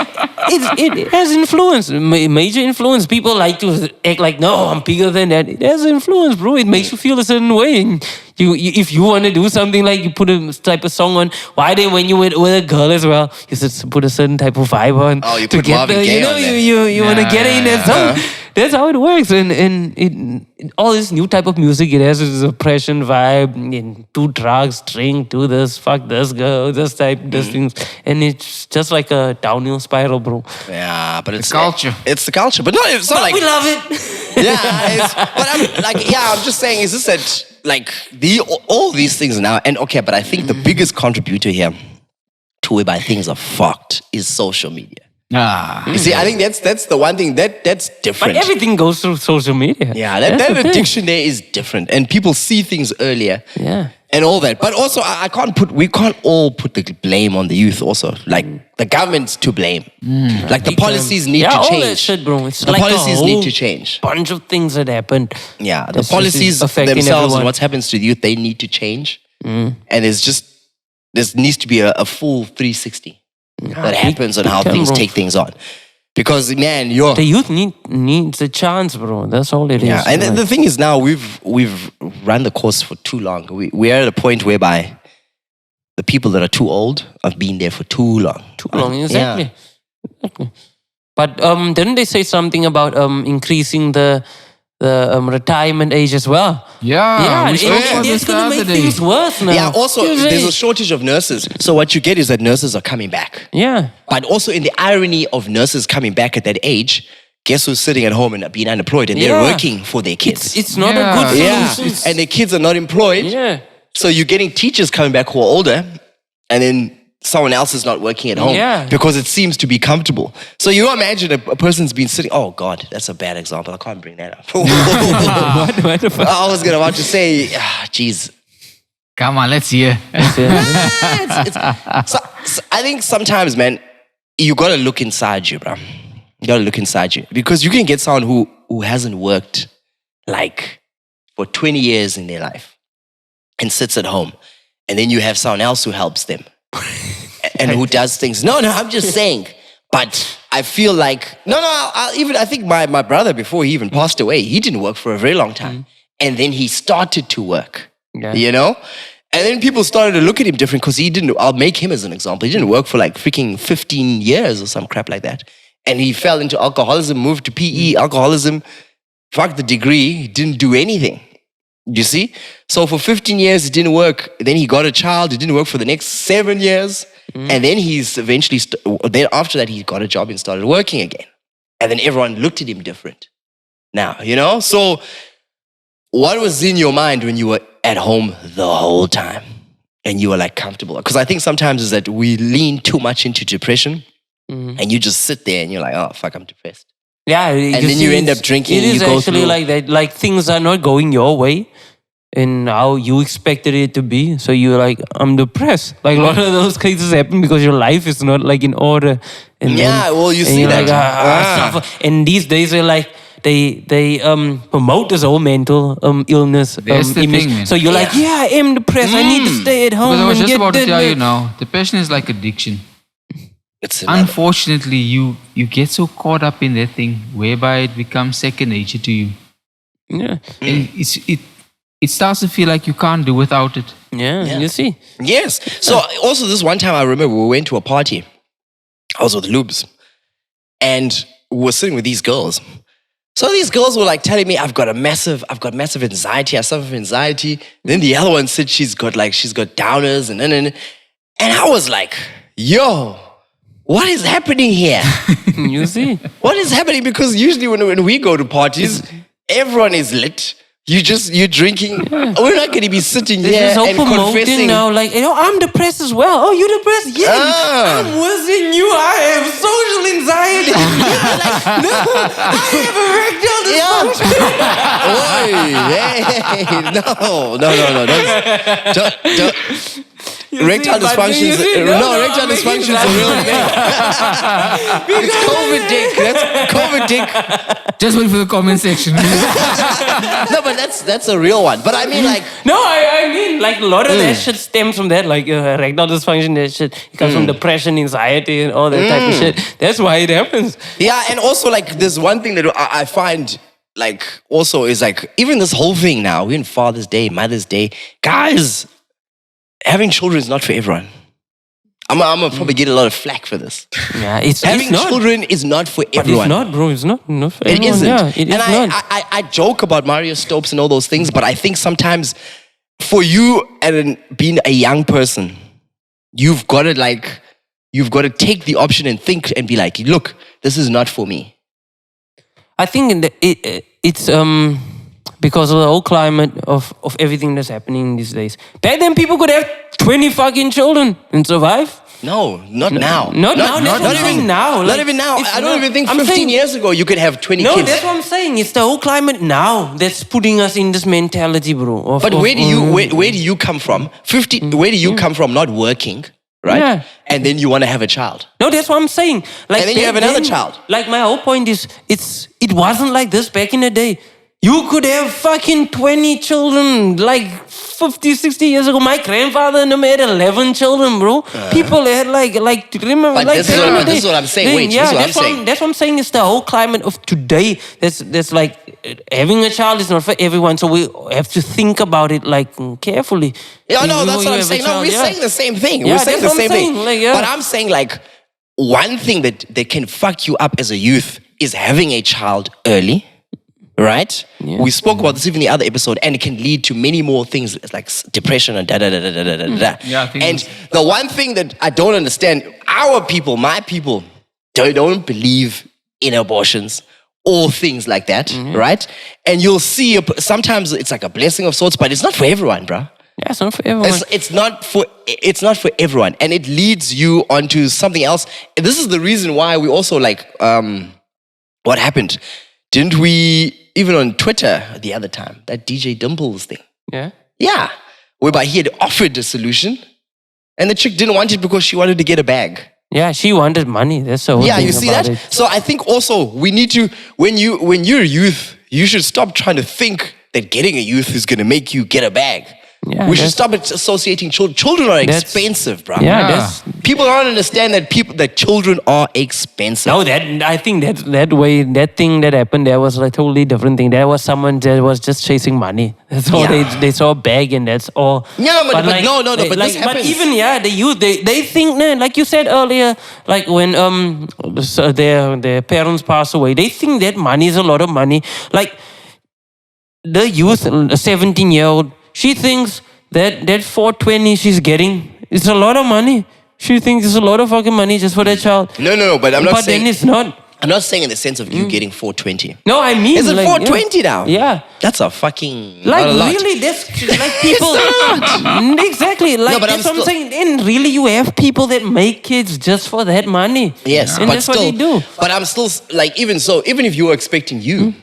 It has influence, major influence. People like to act like, no, I'm bigger than that. It has influence, bro. It makes you feel a certain way. And you if you want to do something like you put a type of song on, why then when you with a girl as well, you should put a certain type of vibe on. Oh, you to put get Marvin the, Gaye you know, on there. you want to get in that song. That's how it works. And all this new type of music it has is depression vibe, and do drugs, drink, do this, fuck this girl, this type, this things. And it's just like a downhill spiral, bro. Yeah, but it's culture. It's the culture. But no, it's not But like we love it. but I'm like, I'm just saying, is this that like all these things now, and okay, but I think the biggest contributor here to whereby things are fucked is social media. You see, I think that's the one thing that's different. But everything goes through social media. Yeah, That's that the thing. addiction there is different, and people see things earlier. Yeah. And all that, but also we can't all put the blame on the youth. Also, like the government's to blame. Like the policies need to all change. that shit, bro. It's The like policies a need whole to change. bunch of things that happened. Yeah, the That's just policies affecting themselves everyone. and what happens to the youth, they need to change. And there needs to be a full 360 that happens on how big time, things bro. take things on. Because man, The youth needs a chance, bro. That's all it is. yeah, and Like, the thing is now we've run the course for too long. We are at a point whereby the people that are too old have been there for too long. too long, Yeah. exactly. But didn't they say something about increasing the retirement age as well? Yeah, we spoke about this it's the gonna other make day. things worse now. Yeah, also You there's see? a shortage of nurses. So what you get is that nurses are coming back. Yeah. But also in the irony of nurses coming back at that age, guess who's sitting at home and being unemployed and they're Yeah. working for their kids. It's not Yeah. a good yeah, solution. and their kids are not employed. Yeah. So you're getting teachers coming back who are older, and then someone else is not working at home Yeah. because it seems to be comfortable. So you imagine a person's been sitting. Oh God, that's a bad example. I can't bring that up. What the fuck? I was about to say, geez. Come on, let's hear. So I think sometimes, man, you gotta look inside you, bro. You gotta look inside you because you can get someone who hasn't worked like for 20 years in their life and sits at home, and then you have someone else who helps them and who does things. No, I'm just saying. But I feel like I think my brother, before he even passed away, he didn't work for a very long time, and then he started to work. Yeah. You know, and then people started to look at him different because he didn't. I'll make him as an example. He didn't work for like freaking 15 years or some crap like that, and he fell into alcoholism, moved to PE, alcoholism, fucked the degree, he didn't do anything. You see, so for 15 years it didn't work. Then he got a child. It didn't work for the next 7 years. And then he's eventually, then after that, he got a job and started working again. And then everyone looked at him different. Now, you know? So what was in your mind when you were at home the whole time and you were like comfortable? Because I think sometimes is that we lean too much into depression and you just sit there and you're like, oh, fuck, I'm depressed. Yeah. And then you end up drinking. It is you go actually through. like that. Like things are not going your way and how you expected it to be. So you're like, I'm depressed. Like a lot of those cases happen because your life is not like in order. And well, you see that. Like, suffer. And these days they're like, they promote this whole mental illness That's the image. thing, man. So you're like, I am depressed. I need to stay at home. But I was and just get about to that tell you back." now, depression is like addiction. It's another. Unfortunately, you get so caught up in that thing whereby it becomes second nature to you. Yeah. And it starts to feel like you can't do without it. Yeah, you see. Yes. So also this one time I remember we went to a party. I was with Lubes. And we were sitting with these girls. So these girls were like telling me I've got massive anxiety. I suffer from anxiety. Then the other one said she's got downers and I was like, yo, what is happening here? You see. What is happening? Because usually when we go to parties, everyone is lit. You're drinking. We're not going to be sitting This here is so and promoting confessing. now. Like, I'm depressed as well. Oh, you depressed? Yeah. I'm worse than you. I have social anxiety. Like, no, I have erectile dysfunction. Oi, hey, don't. Erectile dysfunction. Erectile dysfunction is a real thing. It's COVID dick. That's COVID dick. Just wait for the comment section. No, but that's a real one. But I mean, like, No, I mean, like, a lot of that shit stems from that. Like, erectile dysfunction, that shit. It comes from depression, anxiety, and all that type of shit. That's why it happens. yeah, and also like there's one thing that I find like also is like even this whole thing now. We're in Father's Day, Mother's Day, guys. Having children is not for everyone. I'm gonna probably get a lot of flack for this. Yeah, it's Having not. children is not for But everyone. it's not, bro. It's not. No, for It everyone. isn't. Yeah, it is and not. I joke about Mario Stopes and all those things, but I think sometimes for you and being a young person, you've got to take the option and think and be like, look, this is not for me. I think it's because of the whole climate of everything that's happening these days. Back then, people could have 20 fucking children and survive. No, not now. Not now. Not even now. Not Like, even now. it's I don't not- even think I'm 15 saying- years ago you could have 20 No, kids. that's what I'm saying. It's the whole climate now that's putting us in this mentality, bro. But where do you come from? Where do you come from not working, right? Yeah. And then you want to have a child. No, that's what I'm saying. Like, And then you have another child. Like, my whole point is, it wasn't like this back in the day. You could have fucking 20 children like 50, 60 years ago. My grandfather had 11 children, bro. People had remember, But like this is back in what- the this is day. what I'm saying. Then, Wait, yeah, this is what I'm that's what saying. That's what I'm saying. It's the whole climate of today. That's like having a child is not for everyone. So we have to think about it like carefully. Yeah, no, Before that's you what I'm have a saying. No, child, we're yeah. saying the same thing. Yeah, We're saying the that's what same I'm thing. saying, like, yeah. But I'm saying like one thing that can fuck you up as a youth is having a child early. Right? Yeah. We spoke about this even in the other episode, and it can lead to many more things like depression and da. Yeah, I think and the one thing that I don't understand, my people, don't believe in abortions or things like that, right? And you'll see sometimes it's like a blessing of sorts, but it's not for everyone, bruh. Yeah, it's not for everyone. It's not for everyone, and it leads you onto something else. And this is the reason why we also what happened? Didn't we even on Twitter the other time that DJ Dimples thing? Yeah. Yeah, whereby he had offered a solution, and the chick didn't want it because she wanted to get a bag. Yeah, she wanted money. That's the whole Yeah, thing you see about that? it. So I think also we need to when you're a youth, you should stop trying to think that getting a youth is gonna make you get a bag. Yeah, we should stop associating children. Children are expensive, bro. Yeah, people don't understand that children are expensive. No, I think that thing that happened there was a totally different thing. There was someone that was just chasing money. That's all. They saw a bag and that's all. Yeah, but this happens. But even the youth they think, like you said earlier, like when their parents pass away, they think that money is a lot of money. Like the youth, a 17-year-old, she thinks that 420 she's getting is a lot of money. She thinks it's a lot of fucking money just for that child. No, but I'm not but saying... then it's not. I'm not saying in the sense of you getting 420. No, I mean... Is it 420 now? Yeah. That's a fucking... Like, not a lot. really, that's like people... Exactly. Like, but that's what I'm saying. And really, you have people that make kids just for that money. Yes, and but that's still... what they do. But I'm still... Like, even if you were expecting you,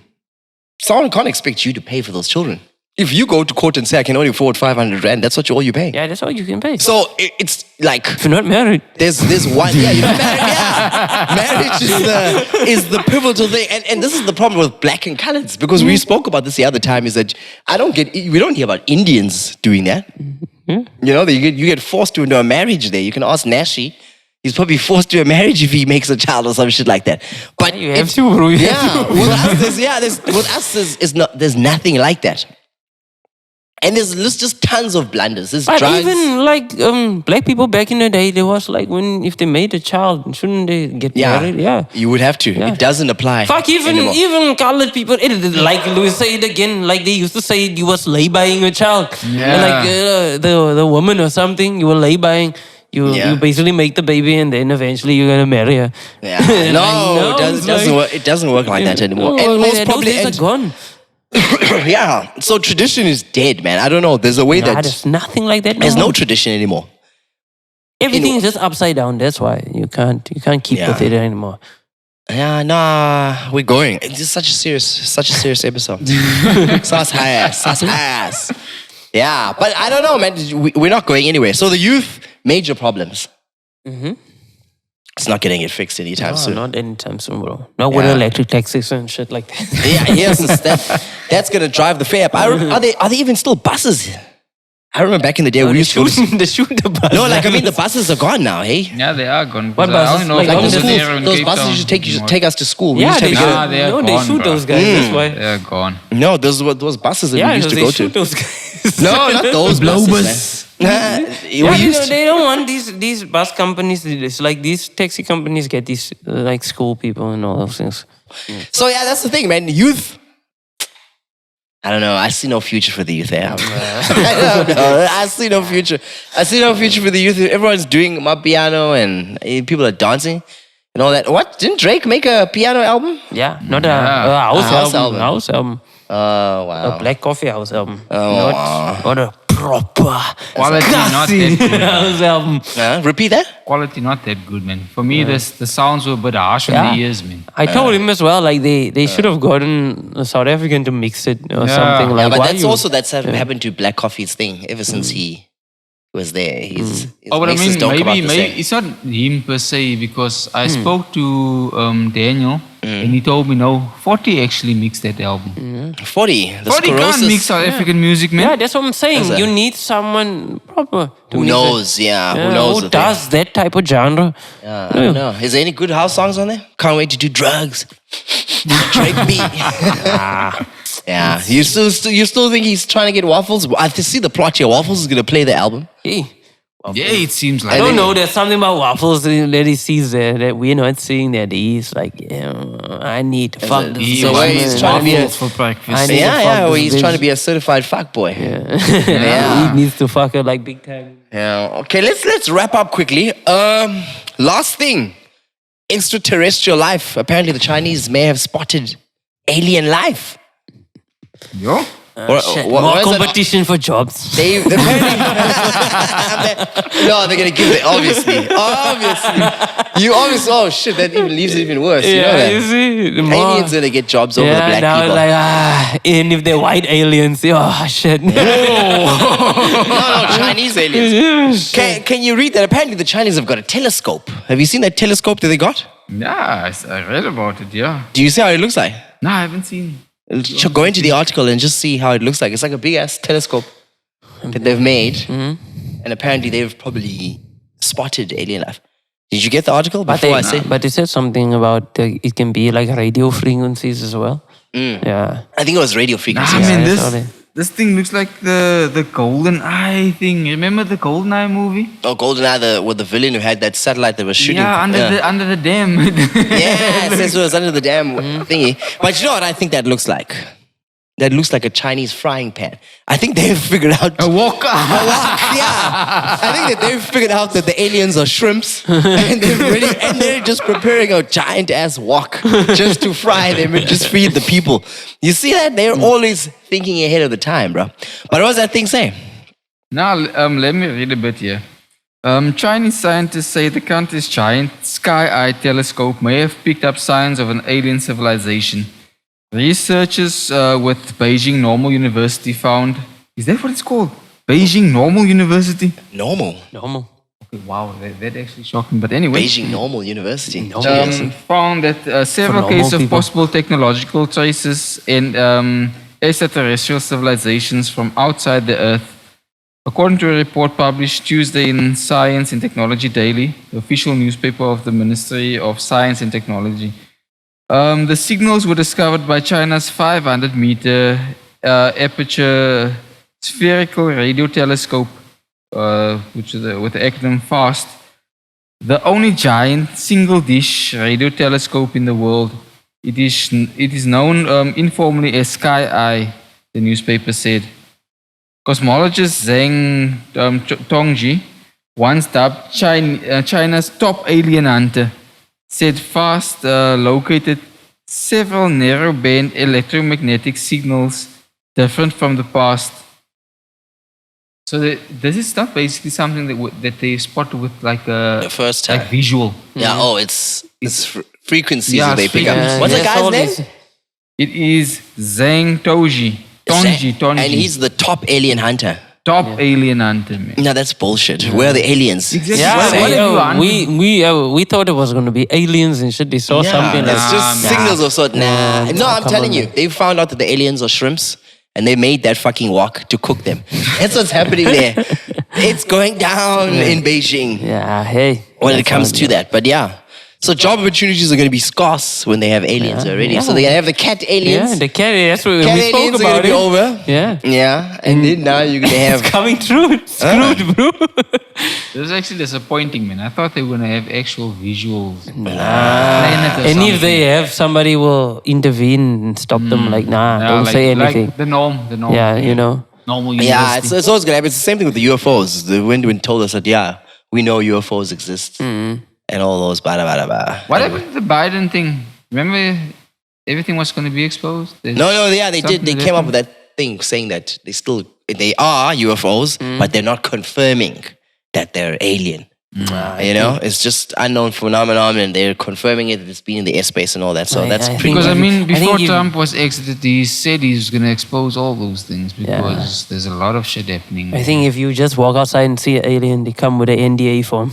someone can't expect you to pay for those children. If you go to court and say, I can only afford 500 rand, that's all you pay. Yeah, that's all you can pay. So it's like... If you're not married. There's one... Yeah, you're not married, yeah. Marriage is the pivotal thing. And this is the problem with black and coloreds. Because we spoke about this the other time, is that we don't hear about Indians doing that. You know, you get forced into a marriage there. You can ask Nashi. He's probably forced to a marriage if he makes a child or some shit like that. But you have to, bro. With us, there's nothing like that. And there's just tons of blunders. There's but drugs. even like black people back in the day, there was like if they made a child, shouldn't they get married? Yeah, you would have to. Yeah. It doesn't apply. Fuck, even colored people. Like Louis say it again. Like they used to say you was lay-bying a child. Yeah. Like the woman or something, you were lay-bying. You basically make the baby and then eventually you're gonna marry her. Yeah. No, it doesn't work like that anymore. And most probably those days are gone. Yeah. So tradition is dead, man. I don't know. There's a way that there's nothing like that. There's no tradition anymore. Everything is just upside down. That's why you can't keep with it anymore. Yeah, nah, we're going. It's just such a serious episode. Sus ass. Yeah, but I don't know, man. We're not going anywhere. So the youth, major problems. It's not getting it fixed anytime soon. Not anytime soon, bro. Not with electric taxis and shit like that. Yeah, yes, that's gonna drive the fare up. Are there even still buses? I remember back in the day we used to go to... They shoot the bus. No, like I mean the buses are gone now, hey? Yeah, they are gone. What buses? Like those buses used to take us to school. Yeah, they shoot those guys. That's why. They're gone. No, those buses that we used to go to. Shoot those guys. No, not those buses. They don't want these bus companies. It's like these taxi companies get these like school people and all those things. So yeah, that's the thing, man. Youth. I don't know. I see no future for the youth there. I don't know. I see no future. I see no future for the youth. Everyone's doing my piano and people are dancing and all that. What? Didn't Drake make a piano album? Yeah, not a house album. House album. Oh, wow. A Black Coffee House album. Oh, not a proper quality, not that good. House album. Repeat that? Quality not that good, man. For me, the sounds were a bit harsh on the ears, man. I told him as well, like they should have gotten a South African to mix it or something like that. But that's happened to Black Coffee's thing ever since he was there. But I mean, maybe it's not him per se, because I spoke to Daniel and he told me no, 40 actually mixed that album. 40? 40 can't mix South African music, man. Yeah, that's what I'm saying. You need someone proper to who knows, who knows. Who does that type of genre. I don't know. Is there any good house songs on there? Can't wait to do drugs. Drake beat. Yeah, you still think he's trying to get Waffles? I see the plot here. Waffles is gonna play the album. Yeah, it seems like. I don't know. There's something about Waffles that he sees there that we're not seeing. That he's like, I need to fuck this. So he's trying to be for breakfast. He's trying to be a certified fuckboy. Yeah. He needs to fuck her like big time. Yeah. Okay, let's wrap up quickly. Last thing, extraterrestrial life. Apparently, the Chinese may have spotted alien life. Yo. More competition for jobs. They're gonna give it. Obviously. You obviously. Oh shit! That even leaves it even worse. You know that? You see, aliens gonna get jobs over the black now people. Like and if they're white aliens, shit. No, Chinese aliens. Can you read that? Apparently, the Chinese have got a telescope. Have you seen that telescope that they got? Yeah, I read about it. Yeah. Do you see how it looks like? No, I haven't seen. Go into the article and just see how it looks like. It's like a big ass telescope. that they've made, and apparently they've probably spotted alien life. Did you get the article before I say? But it said something about it can be like radio frequencies as well. Yeah. I think it was radio frequencies. I mean, this thing looks like the Golden Eye thing. Remember the Golden Eye movie? Oh, Golden Eye, with the villain who had that satellite that was shooting. Yeah, under the dam. Yeah, it was under the dam thingy. But you know what I think that looks like? That looks like a Chinese frying pan. I think they've figured out... A wok. Yeah. I think that they've figured out that the aliens are shrimps. And they're just preparing a giant-ass wok just to fry them and just feed the people. You see that? They're always thinking ahead of the time, bro. But what does that thing say? Now, let me read a bit here. Chinese scientists say the country's giant Sky Eye telescope may have picked up signs of an alien civilization. Researchers with Beijing Normal University found... Is that what it's called? Beijing Normal University? Normal. Okay, wow, that actually shocked me. But anyway... Beijing Normal University. Found that several cases of possible technological traces in extraterrestrial civilizations from outside the Earth. According to a report published Tuesday in Science and Technology Daily, the official newspaper of the Ministry of Science and Technology, the signals were discovered by China's 500-meter aperture spherical radio telescope, which is with the acronym FAST, the only giant single-dish radio telescope in the world. It is known informally as Sky Eye, the newspaper said. Cosmologist Zhang Tongji, once dubbed China's top alien hunter, said FAST located several narrow-band electromagnetic signals different from the past. So this is not basically something that they spotted with like the first time. Like visual. Yeah. It's frequencies that they pick up. What's the guy's name? It is Zhang Tongji. And he's the top alien hunter. Top alien hunter, man. No, that's bullshit. Where are the aliens? Exactly. Yeah, we thought it was going to be aliens and shit. They saw something. It's just signals of sort. Nah. No, I'm telling you. They found out that the aliens are shrimps and they made that fucking wok to cook them. That's what's happening there. It's going down in Beijing. Yeah, hey. When it comes to that. But yeah. So job opportunities are going to be scarce when they have aliens already. Yeah. So they're going to have the cat aliens. Yeah, the cat. That's what cat we spoke aliens about. Are going to be over. Yeah. Yeah. And then now you're going to have... It's coming true. Screwed, bro. This is actually disappointing, man. I thought they were going to have actual visuals. And if they have, somebody will intervene and stop them. Like, don't say anything. Like the norm. Yeah, you know. Normal university. Yeah, it's always going to happen. It's the same thing with the UFOs. The Windwind told us that, we know UFOs exist. And all those What happened to the Biden thing? Remember everything was going to be exposed? They did. They came up with that thing saying that they are UFOs, but they're not confirming that they're alien. It's just unknown phenomenon, and they're confirming it. It's been in the airspace and all that. So that's pretty. Because before Trump was exited, he said he was going to expose all those things because there's a lot of shit happening. I think if you just walk outside and see an alien, they come with an NDA form.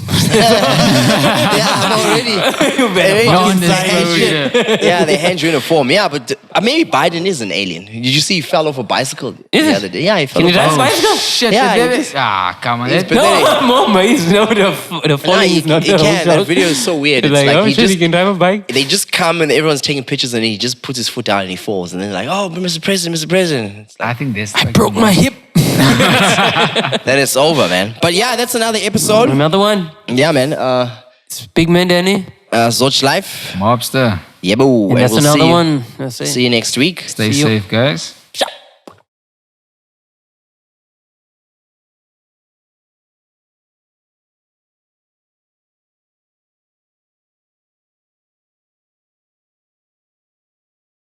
Already. They hand you in a form. Yeah, but maybe Biden is an alien. Did you see he fell off a bicycle the other day? Yeah, he fell off a bicycle. Bicycle? Shit. Yeah, come on. No, amazing. No, the phone is not the can. That video is so weird. It's like he can drive a bike. They just come and everyone's taking pictures and he just puts his foot down and he falls. And then they're like, oh, Mr. President. It's like, I think this. I broke my hip. Then it's over, man. But yeah, that's another episode. Another one. Yeah, man. It's Big Man Danny. Zoch Life. Mobster. Yeah, boo. And that's another one. That's it. See you next week. Stay safe, guys.